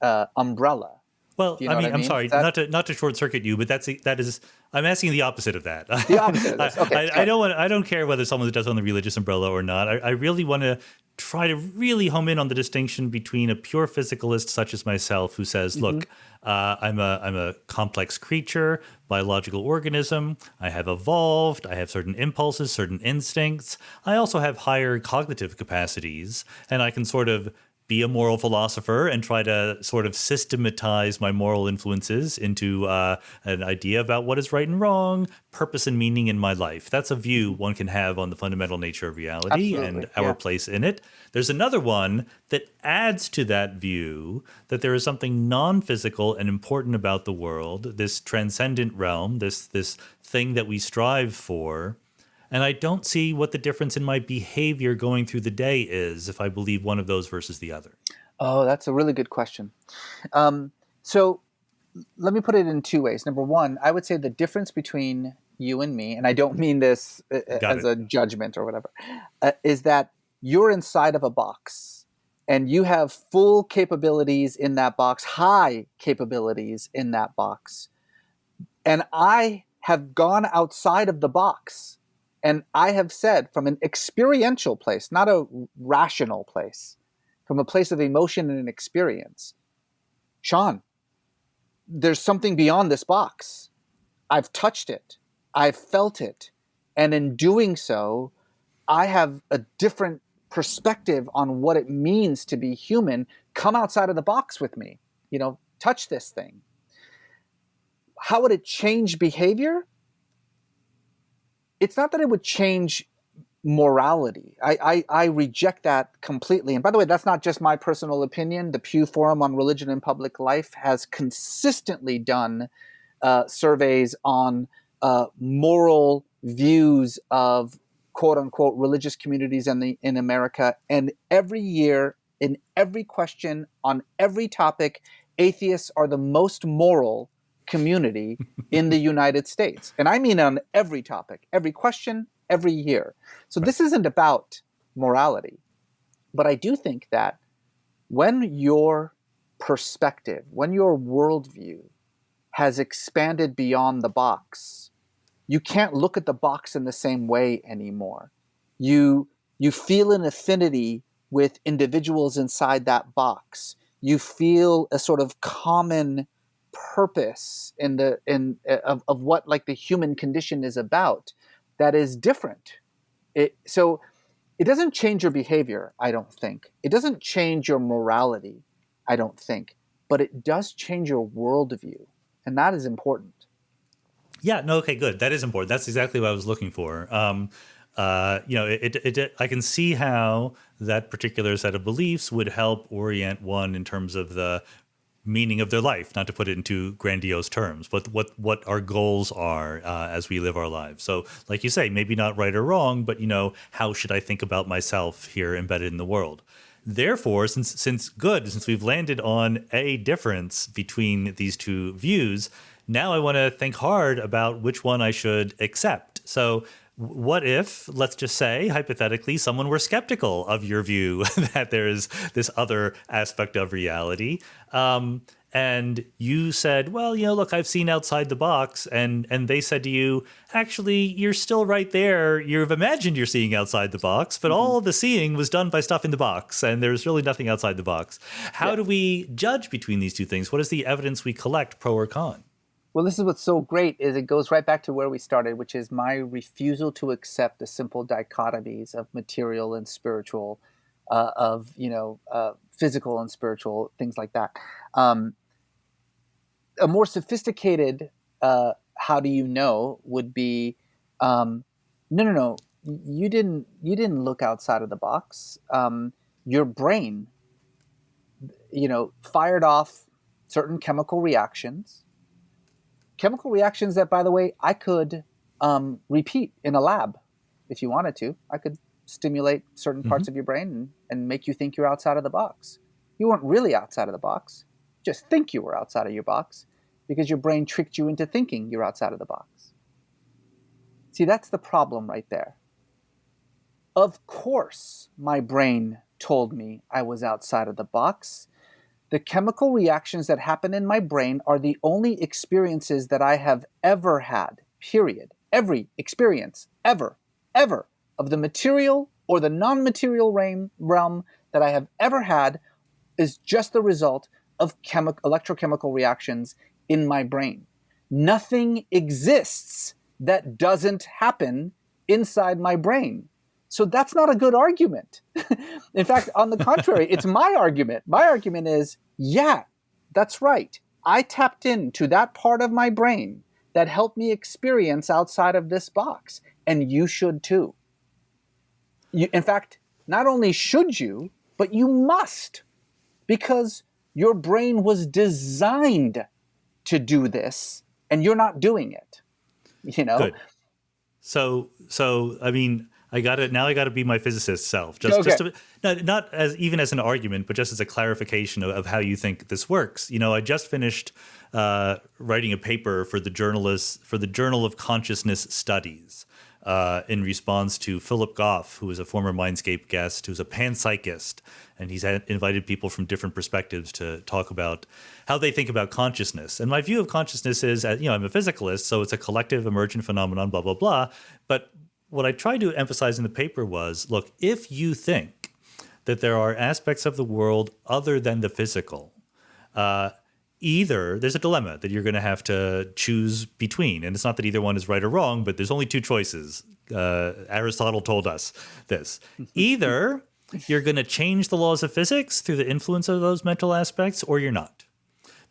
umbrella? Well, I'm sorry, not to short circuit you, but that is I'm asking the opposite of that. The opposite of this. Okay. I don't care whether someone does on the religious umbrella or not. I really want to try to really home in on the distinction between a pure physicalist such as myself who says, look, I'm a complex creature, biological organism. I have evolved. I have certain impulses, certain instincts. I also have higher cognitive capacities, and I can sort of be a moral philosopher and try to sort of systematize my moral influences into an idea about what is right and wrong, purpose and meaning in my life. That's a view one can have on the fundamental nature of reality and our place in it. There's another one that adds to that view that there is something non-physical and important about the world, this transcendent realm, this thing that we strive for. And I don't see what the difference in my behavior going through the day is if I believe one of those versus the other. Oh, that's a really good question. So let me put it in two ways. Number one, I would say the difference between you and me, and I don't mean this as a judgment or whatever, is that you're inside of a box and you have full capabilities in that box, high capabilities in that box. And I have gone outside of the box. And I have said from an experiential place, not a rational place, from a place of emotion and an experience, Sean, there's something beyond this box. I've touched it. I've felt it. And in doing so, I have a different perspective on what it means to be human. Come outside of the box with me. Touch this thing. How would it change behavior? It's not that it would change morality. I reject that completely. And by the way, that's not just my personal opinion. The Pew Forum on Religion and Public Life has consistently done surveys on moral views of quote unquote religious communities in America. And every year, in every question, on every topic, atheists are the most moral community in the United States. And I mean on every topic, every question, every year. So this isn't about morality. But I do think that when your perspective, when your worldview has expanded beyond the box, you can't look at the box in the same way anymore. You feel an affinity with individuals inside that box. You feel a sort of common purpose of what like the human condition is about that is different. So it doesn't change your behavior, I don't think. It doesn't change your morality, I don't think. But it does change your worldview, and that is important. Yeah, no, okay, good. That is important. That's exactly what I was looking for. I can see how that particular set of beliefs would help orient one in terms of the meaning of their life, not to put it into grandiose terms, but what our goals are as we live our lives. So like you say, maybe not right or wrong, but how should I think about myself here embedded in the world? Therefore, since we've landed on a difference between these two views, now I want to think hard about which one I should accept. So what if, let's just say, hypothetically, someone were skeptical of your view that there's this other aspect of reality, and you said, well, look, I've seen outside the box, and they said to you, actually, you're still right there. You've imagined you're seeing outside the box, but all the seeing was done by stuff in the box, and there's really nothing outside the box. How do we judge between these two things? What is the evidence we collect, pro or con? Well, this is what's so great is it goes right back to where we started, which is my refusal to accept the simple dichotomies of material and spiritual, physical and spiritual, things like that. A more sophisticated how do you know would be no, you didn't look outside of the box. Your brain, fired off certain chemical reactions that, by the way, I could repeat in a lab if you wanted to. I could stimulate certain parts of your brain and make you think you're outside of the box. You weren't really outside of the box. Just think you were outside of your box because your brain tricked you into thinking you're outside of the box. See, that's the problem right there. Of course, my brain told me I was outside of the box. The chemical reactions that happen in my brain are the only experiences that I have ever had, period. Every experience, ever, of the material or the non-material realm that I have ever had is just the result of electrochemical reactions in my brain. Nothing exists that doesn't happen inside my brain. So that's not a good argument. In fact, on the contrary, it's my argument. My argument is, yeah, that's right. I tapped into that part of my brain that helped me experience outside of this box, and you should too. In fact, not only should you, but you must, because your brain was designed to do this, and you're not doing it. Good. So I mean, I gotta be my physicist self. Not as even as an argument, but just as a clarification of how you think this works. I just finished writing a paper for the Journal of Consciousness Studies in response to Philip Goff, who is a former Mindscape guest, who's a panpsychist, and he's invited people from different perspectives to talk about how they think about consciousness. And my view of consciousness is, I'm a physicalist, so it's a collective emergent phenomenon, blah, blah, blah. But what I tried to emphasize in the paper was, look, if you think that there are aspects of the world other than the physical, either there's a dilemma that you're going to have to choose between. And it's not that either one is right or wrong, but there's only two choices. Aristotle told us this. Either you're going to change the laws of physics through the influence of those mental aspects, or you're not.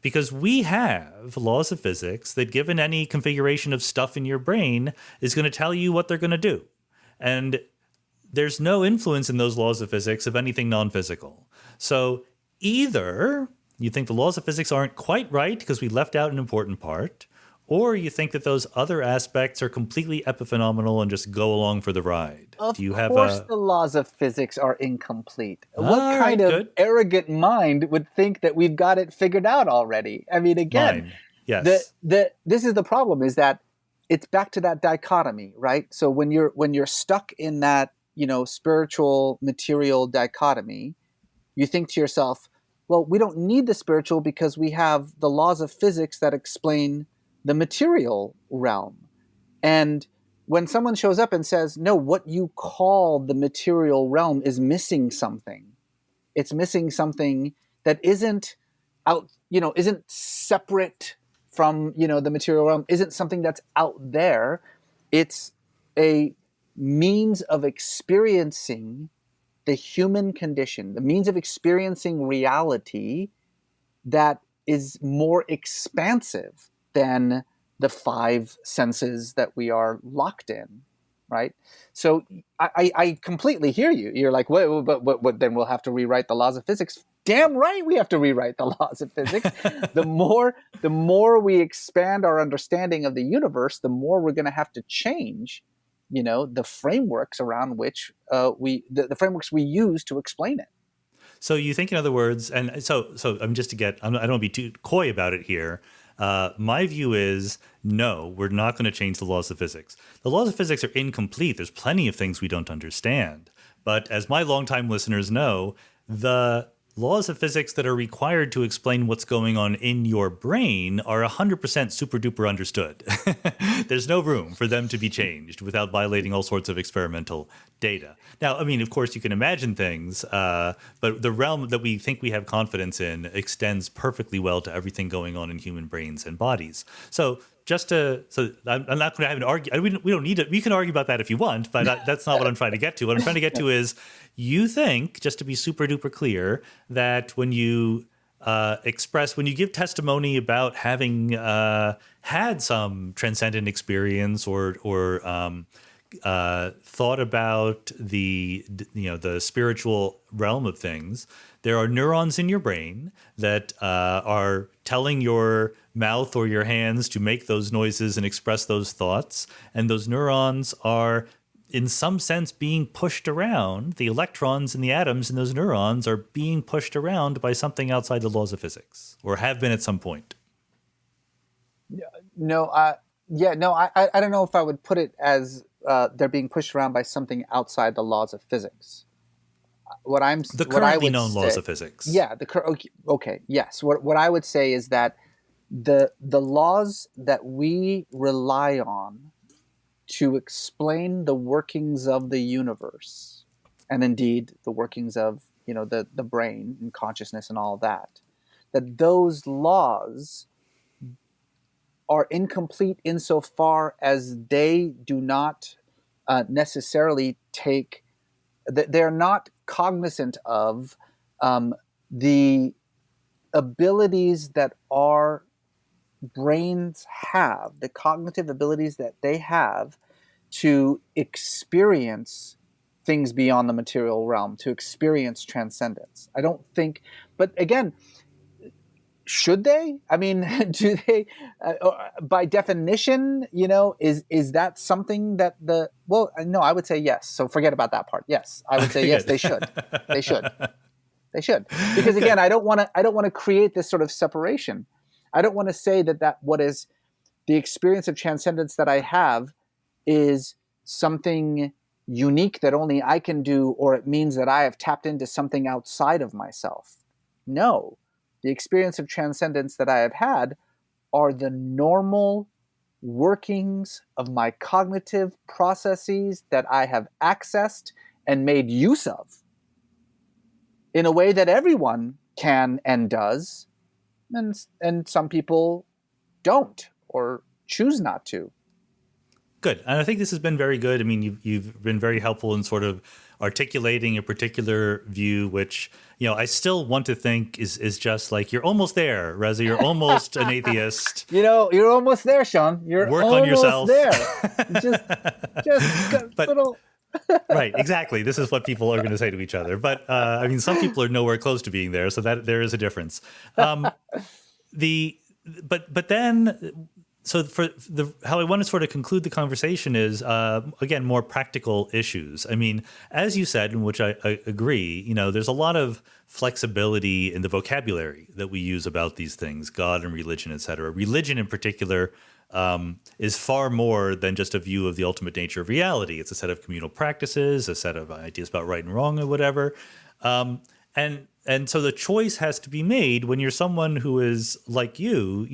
Because we have laws of physics that, given any configuration of stuff in your brain, is going to tell you what they're going to do. And there's no influence in those laws of physics of anything non-physical. So either you think the laws of physics aren't quite right because we left out an important part, or you think that those other aspects are completely epiphenomenal and just go along for the ride. Of course the laws of physics are incomplete. What kind of arrogant mind would think that we've got it figured out already? I mean, again, yes. This is the problem, is that it's back to that dichotomy, right? So when you're stuck in that, spiritual material dichotomy, you think to yourself, well, we don't need the spiritual because we have the laws of physics that explain the material realm. And when someone shows up and says, no, what you call the material realm is missing something. It's missing something that isn't separate from, the material realm, isn't something that's out there. It's a means of experiencing the human condition, the means of experiencing reality that is more expansive than the five senses that we are locked in, right? So I completely hear you. You're like, well, but then we'll have to rewrite the laws of physics. Damn right we have to rewrite the laws of physics. The more we expand our understanding of the universe, the more we're going to have to change, the frameworks around which the frameworks we use to explain it. So you think, in other words, and so I'm just I don't want to be too coy about it here. My view is, no, we're not going to change the laws of physics. The laws of physics are incomplete. There's plenty of things we don't understand. But as my longtime listeners know, the laws of physics that are required to explain what's going on in your brain are 100% super duper understood. There's no room for them to be changed without violating all sorts of experimental data. Now, I mean, of course, you can imagine ththings, but the realm that we think we have confidence in extends perfectly well to everything going on in human brains and bodies. So I'm not going to have an argument. We don't need it. We can argue about that if you want, but that's not what I'm trying to get to. What I'm trying to get to is, you think, just to be super duper clear, that when you when you give testimony about having had some transcendent experience or thought about the spiritual realm of things, there are neurons in your brain that are telling your mouth or your hands to make those noises and express those thoughts, and those neurons are, in some sense, being pushed around. The electrons and the atoms in those neurons are being pushed around by something outside the laws of physics, or have been at some point. I don't know if I would put it as they're being pushed around by something outside the laws of physics. The currently known laws of physics. Yeah. Okay. Yes. What I would say is that the laws that we rely on to explain the workings of the universe, and indeed the workings of the brain and consciousness and all of that those laws are incomplete insofar as they do not necessarily take they're not cognizant of the abilities that our brains have, the cognitive abilities that they have to experience things beyond the material realm, to experience transcendence. I don't think, but again, should they? I mean, do they? By definition, is that something that no, I would say yes. So forget about that part. Yes, I would say yes. Good. They should. They should. They should. Because again, I don't want to create this sort of separation. I don't want to say that what is the experience of transcendence that I have is something unique that only I can do, or it means that I have tapped into something outside of myself. No. The experience of transcendence that I have had are the normal workings of my cognitive processes that I have accessed and made use of in a way that everyone can and does, and some people don't or choose not to. Good. And I think this has been very good. I mean, you've been very helpful in sort of articulating a particular view, which, I still want to think is just like, you're almost there, Reza. You're almost an atheist. You're almost there, Sean. You're Work almost on yourself. There. just little. Right, exactly. This is what people are going to say to each other. But I mean, some people are nowhere close to being there, so that there is a difference. But then, so how I want to sort of conclude the conversation is again more practical issues. I mean, as you said, in which I agree, there's a lot of flexibility in the vocabulary that we use about these things, God and religion, et cetera. Religion, in particular, is far more than just a view of the ultimate nature of reality. It's a set of communal practices, a set of ideas about right and wrong, or whatever. And so the choice has to be made when you're someone who is like you,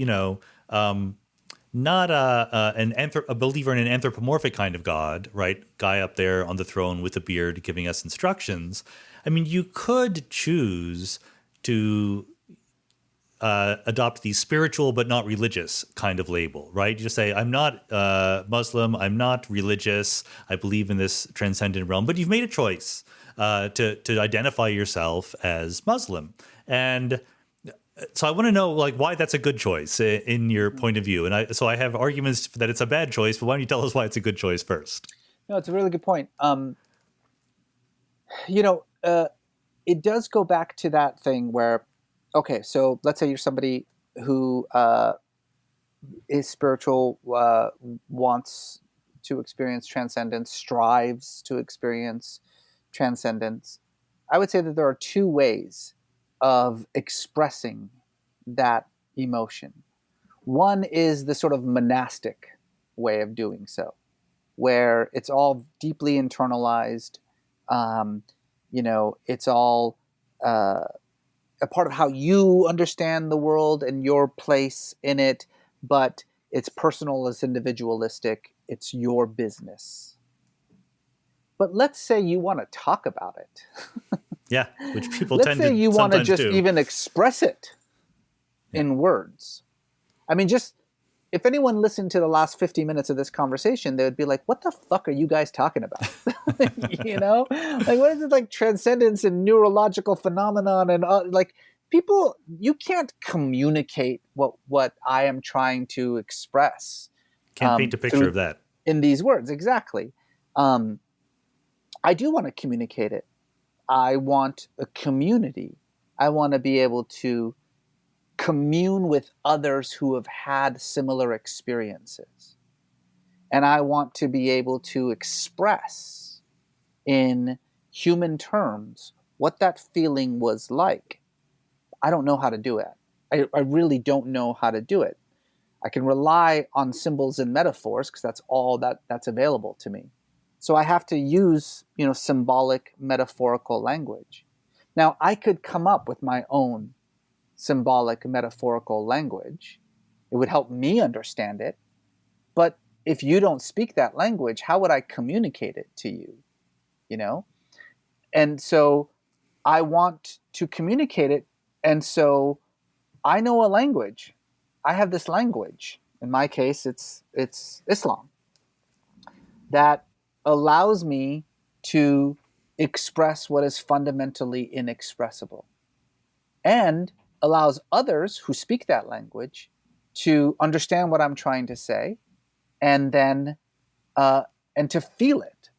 not a believer in an anthropomorphic kind of God, right? Guy up there on the throne with a beard giving us instructions. I mean, you could choose to adopt the spiritual but not religious kind of label, right? You just say, I'm not Muslim, I'm not religious, I believe in this transcendent realm, but you've made a choice to identify yourself as Muslim. And so I want to know, why that's a good choice in your point of view. And so I have arguments that it's a bad choice, but why don't you tell us why it's a good choice first? No, it's a really good point. It does go back to that thing where, okay, so let's say you're somebody who is spiritual, wants to experience transcendence, strives to experience transcendence. I would say that there are two ways of expressing that emotion. One is the sort of monastic way of doing so, where it's all deeply internalized. It's all a part of how you understand the world and your place in it, but it's personal, it's individualistic, it's your business. But let's say you want to talk about it. Yeah, which people let's tend say to you want to sometimes just do. even express it in words. I mean, just if anyone listened to the last 50 minutes of this conversation, they would be like, what the fuck are you guys talking about? What is it, like transcendence and neurological phenomenon and people, you can't communicate what I am trying to express. Can't paint a picture of that. In these words, exactly. I do want to communicate it. I want a community. I want to be able to commune with others who have had similar experiences. And I want to be able to express in human terms what that feeling was like. I don't know how to do it. I really don't know how to do it. I can rely on symbols and metaphors because that's all that's available to me. So I have to use, symbolic, metaphorical language. Now, I could come up with my own symbolic, metaphorical language. It would help me understand it. But if you don't speak that language, how would I communicate it to you? And so I want to communicate it. And so I know a language. I have this language. In my case, it's Islam. That allows me to express what is fundamentally inexpressible, and allows others who speak that language to understand what I'm trying to say, and then and to feel it.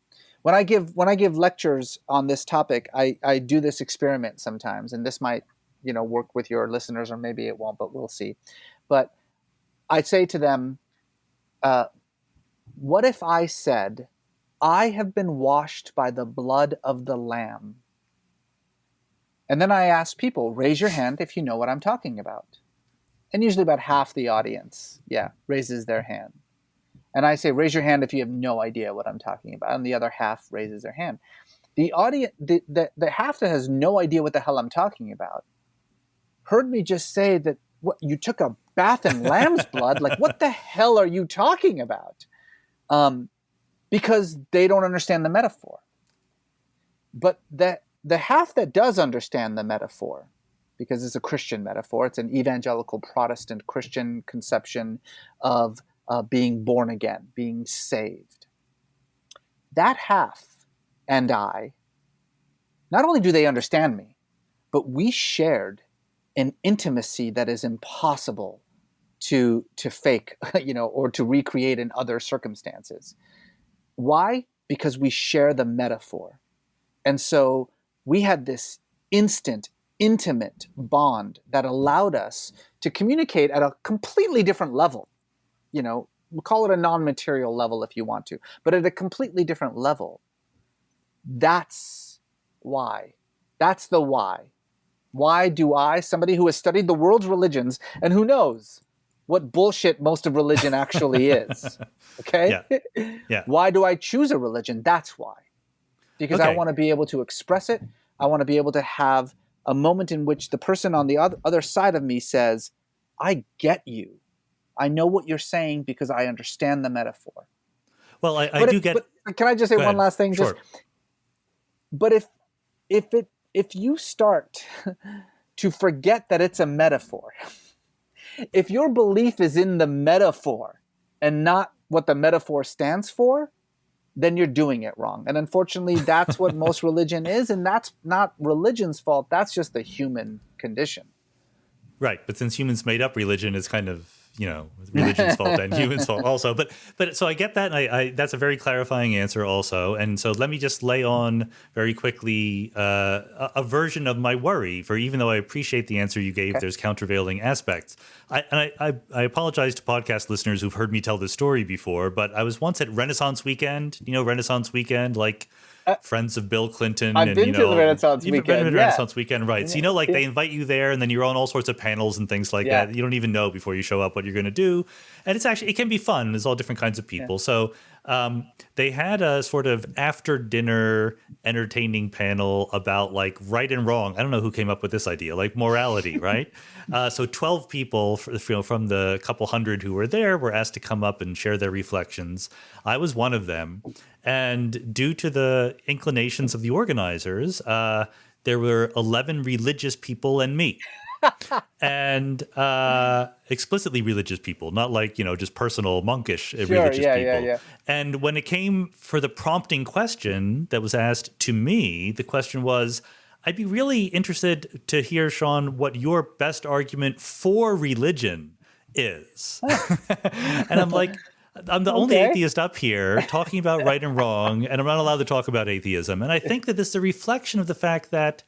When I give lectures on this topic, I do this experiment sometimes, and this might work with your listeners, or maybe it won't, but we'll see. But I say to them, what if I said, I have been washed by the blood of the Lamb? And then I ask people, raise your hand if you know what I'm talking about. And usually about half the audience, raises their hand. And I say, raise your hand if you have no idea what I'm talking about. And the other half raises their hand. The audience, the half that has no idea what the hell I'm talking about, heard me just say that, what, you took a bath in lamb's blood? Like, what the hell are you talking about? Because they don't understand the metaphor. But the half that does understand the metaphor, because it's a Christian metaphor, it's an evangelical Protestant Christian conception of being born again, being saved. That half and I, not only do they understand me, but we shared an intimacy that is impossible to fake, or to recreate in other circumstances. Why? Because we share the metaphor. And so we had this instant, intimate bond that allowed us to communicate at a completely different level. We'll call it a non-material level if you want to, but at a completely different level. That's why. That's the why. Why do I, somebody who has studied the world's religions and who knows what bullshit most of religion actually is, okay? Yeah. Why do I choose a religion? That's why. Because I want to be able to express it. I want to be able to have a moment in which the person on the other side of me says, I get you. I know what you're saying because I understand the metaphor. Well, I do get... But can I just say one last thing? Sure. But if you start to forget that it's a metaphor, if your belief is in the metaphor and not what the metaphor stands for, then you're doing it wrong. And unfortunately, that's what most religion is, and that's not religion's fault. That's just the human condition. Right, but since humans made up religion, it's kind of, religion's fault and humans' fault also. But so I get that, and I that's a very clarifying answer also. And so let me just lay on very quickly a version of my worry, for even though I appreciate the answer you gave, there's countervailing aspects. I apologize to podcast listeners who've heard me tell this story before, but I was once at Renaissance Weekend. Renaissance Weekend, like friends of Bill Clinton. I've been to the Renaissance Weekend. You've been to the Renaissance Weekend, right? So they invite you there, and then you're on all sorts of panels and things like that. You don't even know before you show up what you're going to do, and it can be fun. There's all different kinds of people. So they had a sort of after dinner entertaining panel about like right and wrong. I don't know who came up with this idea, like morality, right? So 12 people from the couple hundred who were there were asked to come up and share their reflections. I was one of them. And due to the inclinations of the organizers, there were 11 religious people and me. And explicitly religious people, not like, just personal monkish religious people. Yeah. And when it came for the prompting question that was asked to me, the question was, I'd be really interested to hear, Sean, what your best argument for religion is. And I'm like, I'm the only atheist up here talking about right and wrong, and I'm not allowed to talk about atheism. And I think that this is a reflection of the fact that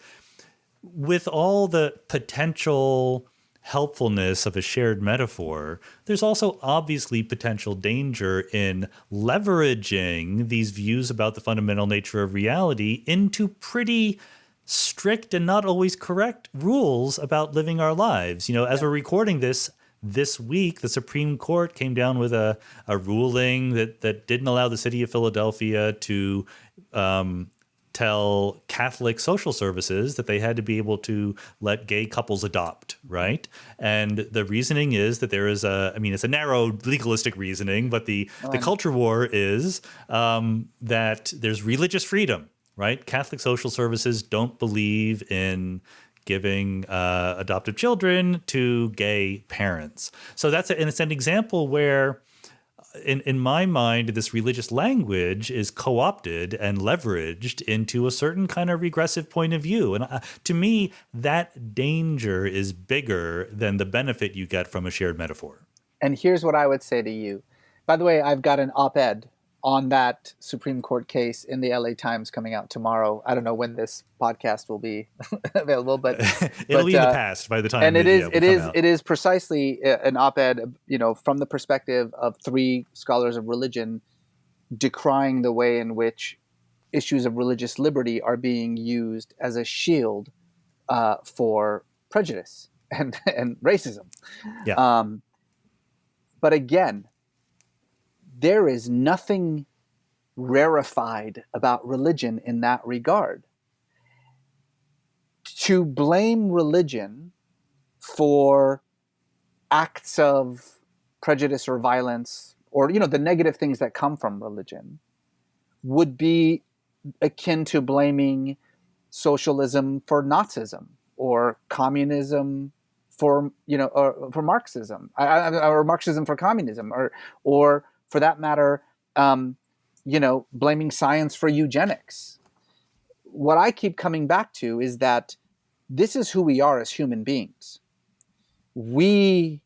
with all the potential helpfulness of a shared metaphor, there's also obviously potential danger in leveraging these views about the fundamental nature of reality into pretty strict and not always correct rules about living our lives. As we're recording this week, the Supreme Court came down with a ruling that didn't allow the city of Philadelphia to tell Catholic social services that they had to be able to let gay couples adopt, right? And the reasoning is that there is it's a narrow legalistic reasoning, but the culture war is that there's religious freedom, right? Catholic social services don't believe in giving adoptive children to gay parents. So it's an example where in my mind, this religious language is co-opted and leveraged into a certain kind of regressive point of view. And to me, that danger is bigger than the benefit you get from a shared metaphor. And here's what I would say to you. By the way, I've got an op-ed on that Supreme Court case in the LA Times coming out tomorrow. I don't know when this podcast will be available, but it'll be in the past by the time. And it is precisely an op-ed, from the perspective of three scholars of religion, decrying the way in which issues of religious liberty are being used as a shield for prejudice and racism. Yeah. But again, there is nothing rarefied about religion in that regard. To blame religion for acts of prejudice or violence, or the negative things that come from religion, would be akin to blaming socialism for Nazism or communism for for Marxism, or Marxism for communism, or for that matter, blaming science for eugenics. What I keep coming back to is that this is who we are as human beings. Because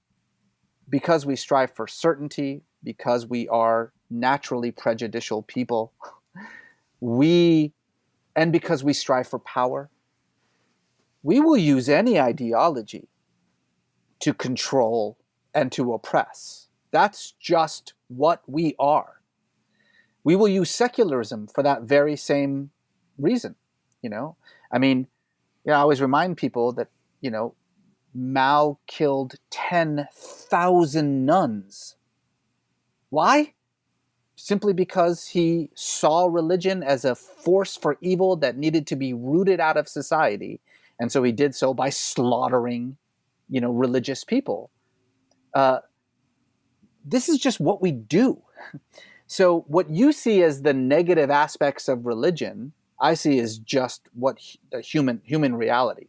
we strive for certainty, because we are naturally prejudicial people, and because we strive for power, we will use any ideology to control and to oppress. That's just what we are. We will use secularism for that very same reason. I always remind people that, Mao killed 10,000 nuns. Why? Simply because he saw religion as a force for evil that needed to be rooted out of society. And so he did so by slaughtering, religious people. This is just what we do. So what you see as the negative aspects of religion, I see as just what human reality.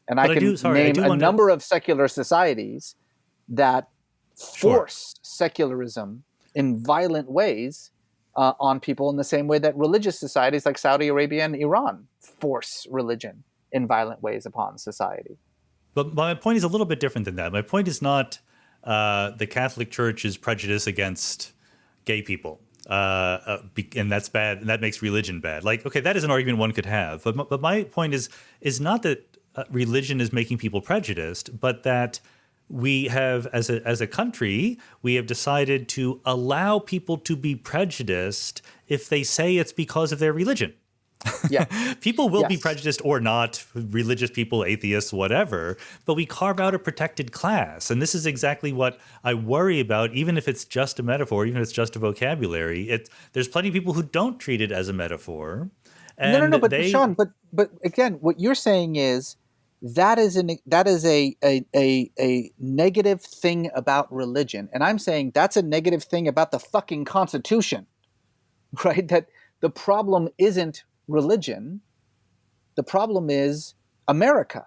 And I can name a number of secular societies that force secularism in violent ways on people, in the same way that religious societies like Saudi Arabia and Iran force religion in violent ways upon society. But my point is a little bit different than that. My point is not the Catholic Church's prejudice against gay people, and that's bad, and that makes religion bad. Like, okay, that is an argument one could have. But my point is not that religion is making people prejudiced, but that we have, as a country, we have decided to allow people to be prejudiced if they say it's because of their religion. Yeah. People will be prejudiced or not, religious people, atheists, whatever, but we carve out a protected class. And this is exactly what I worry about, even if it's just a metaphor, even if it's just a vocabulary. There's plenty of people who don't treat it as a metaphor. And no, but Sean, but again, what you're saying is that is a negative thing about religion. And I'm saying that's a negative thing about the fucking Constitution, right? That the problem isn't religion. The problem is America.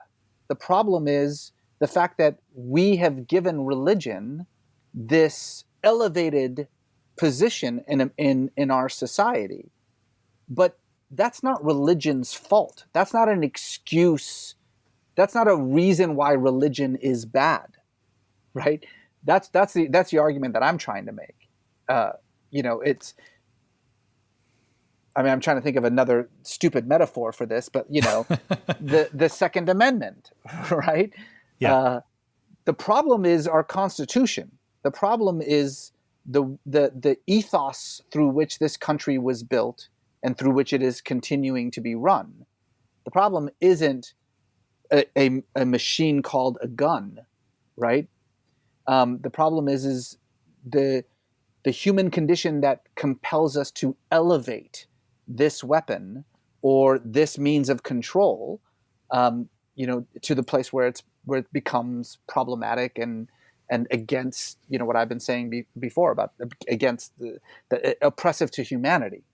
The problem is the fact that we have given religion this elevated position in our society. But that's not religion's fault. That's not an excuse. That's not a reason why religion is bad, right? That's the argument that I'm trying to make. I'm trying to think of another stupid metaphor for this, but the Second Amendment, right? Yeah. The problem is our Constitution. The problem is the ethos through which this country was built and through which it is continuing to be run. The problem isn't a machine called a gun, right? The problem is the human condition that compels us to elevate this weapon or this means of control, to the place where it becomes problematic and against, what I've been saying before about against the oppressive to humanity.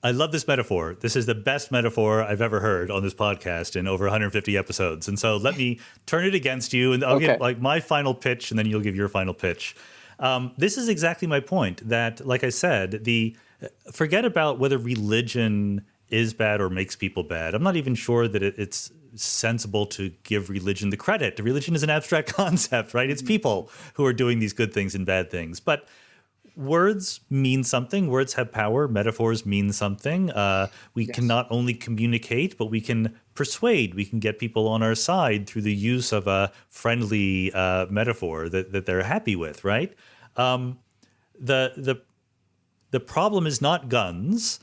I love this metaphor. This is the best metaphor I've ever heard on this podcast in over 150 episodes. And so let me turn it against you, and I'll give my final pitch, and then you'll give your final pitch. This is exactly my point. That, like I said, forget about whether religion is bad or makes people bad. I'm not even sure that it's sensible to give religion the credit. Religion is an abstract concept, right? It's people who are doing these good things and bad things. But words mean something. Words have power. Metaphors mean something. We can not only communicate, but we can persuade. We can get people on our side through the use of a friendly metaphor that they're happy with, right? The problem is not guns,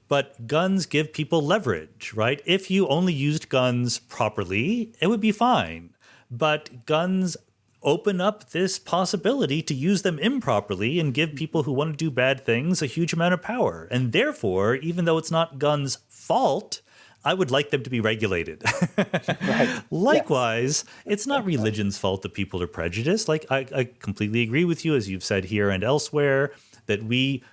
but guns give people leverage, right? If you only used guns properly, it would be fine. But guns open up this possibility to use them improperly and give people who want to do bad things a huge amount of power. And therefore, even though it's not guns' fault, I would like them to be regulated. Right. Likewise, it's not religion's fault that people are prejudiced. Like, I completely agree with you, as you've said here and elsewhere, that we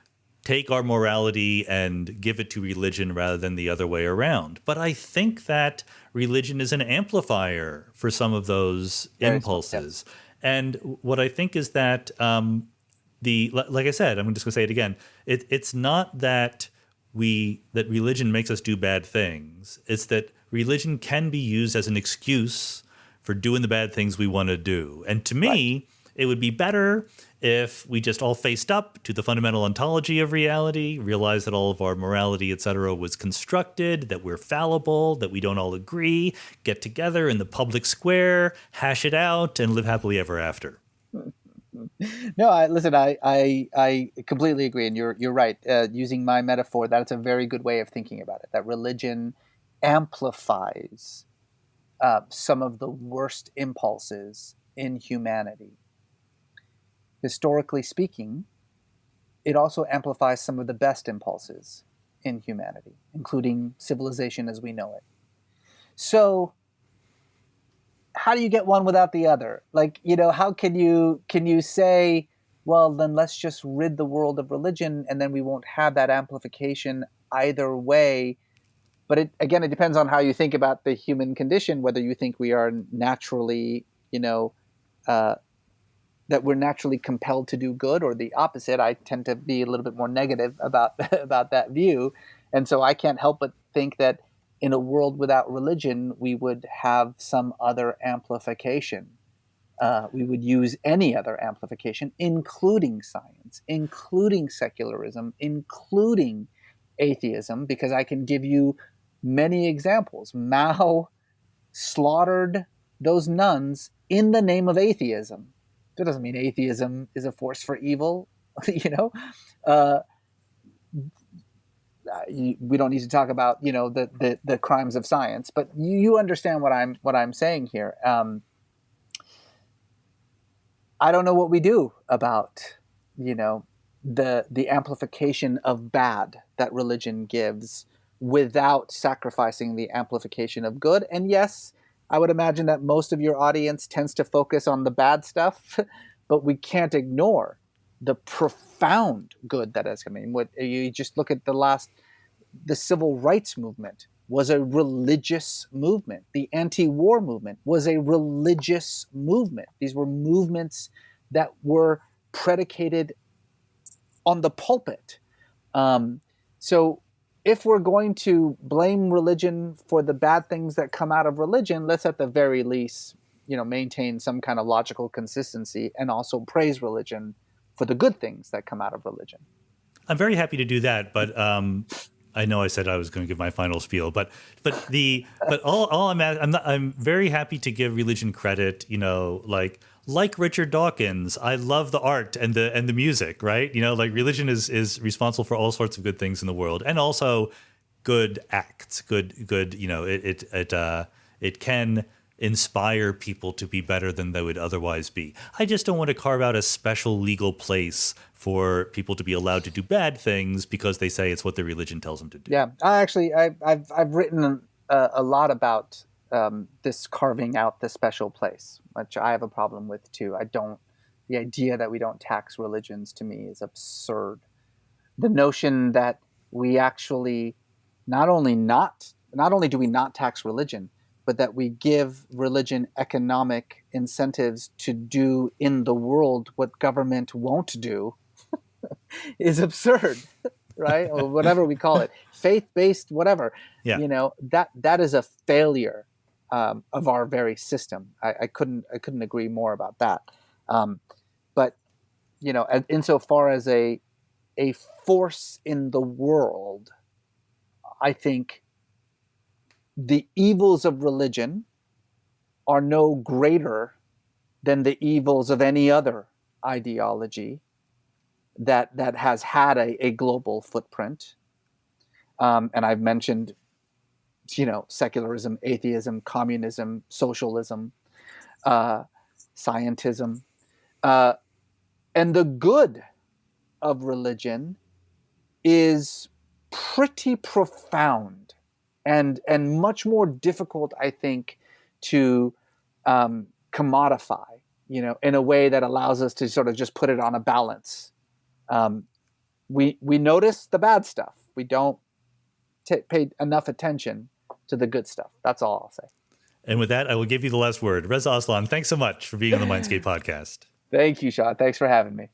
take our morality and give it to religion rather than the other way around. But I think that religion is an amplifier for some of those impulses. Yes. And what I think is that like I said, I'm just going to say it again. It's not that that religion makes us do bad things. It's that religion can be used as an excuse for doing the bad things we want to do. And to me, it would be better if we just all faced up to the fundamental ontology of reality, realized that all of our morality, et cetera, was constructed, that we're fallible, that we don't all agree, get together in the public square, hash it out, and live happily ever after. No, I completely agree, and you're right. Using my metaphor, that's a very good way of thinking about it. That religion amplifies some of the worst impulses in humanity. Historically speaking, it also amplifies some of the best impulses in humanity, including civilization as we know it. So, how do you get one without the other? Like, how can you say, well, then let's just rid the world of religion and then we won't have that amplification either way? But it depends on how you think about the human condition, whether you think we are naturally, that we're naturally compelled to do good, or the opposite. I tend to be a little bit more negative about about that view. And so I can't help but think that in a world without religion, we would have some other amplification. We would use any other amplification, including science, including secularism, including atheism, because I can give you many examples. Mao slaughtered those nuns in the name of atheism. That doesn't mean atheism is a force for evil, we don't need to talk about the crimes of science, but you understand what I'm saying here. I don't know what we do about the amplification of bad that religion gives without sacrificing the amplification of good. And yes, I would imagine that most of your audience tends to focus on the bad stuff, but we can't ignore the profound good that is coming. What you just look at the civil rights movement was a religious movement. The anti-war movement was a religious movement. These were movements that were predicated on the pulpit. So if we're going to blame religion for the bad things that come out of religion, let's at the very least, maintain some kind of logical consistency and also praise religion for the good things that come out of religion. I'm very happy to do that, but I know I said I was going to give my final spiel, but I'm very happy to give religion credit, like Richard Dawkins. I love the art and the music, right? Like religion is responsible for all sorts of good things in the world, and also good acts, good. It can inspire people to be better than they would otherwise be. I just don't want to carve out a special legal place for people to be allowed to do bad things because they say it's what their religion tells them to do. Yeah, I've written a lot about this carving out the special place, which I have a problem with too. The idea that we don't tax religions to me is absurd. The notion that we actually not only do we not tax religion, but that we give religion economic incentives to do in the world what government won't do is absurd, right? Or whatever we call it, faith-based, whatever. Yeah. That is a failure of our very system. I couldn't agree more about that. But insofar as a force in the world, I think the evils of religion are no greater than the evils of any other ideology that has had a global footprint. And I've mentioned, secularism, atheism, communism, socialism, scientism. And the good of religion is pretty profound and much more difficult, I think, to commodify, in a way that allows us to sort of just put it on a balance. We notice the bad stuff. We don't pay enough attention to the good stuff. That's all I'll say. And with that, I will give you the last word. Reza Aslan, thanks so much for being on the Mindscape podcast. Thank you, Sean. Thanks for having me.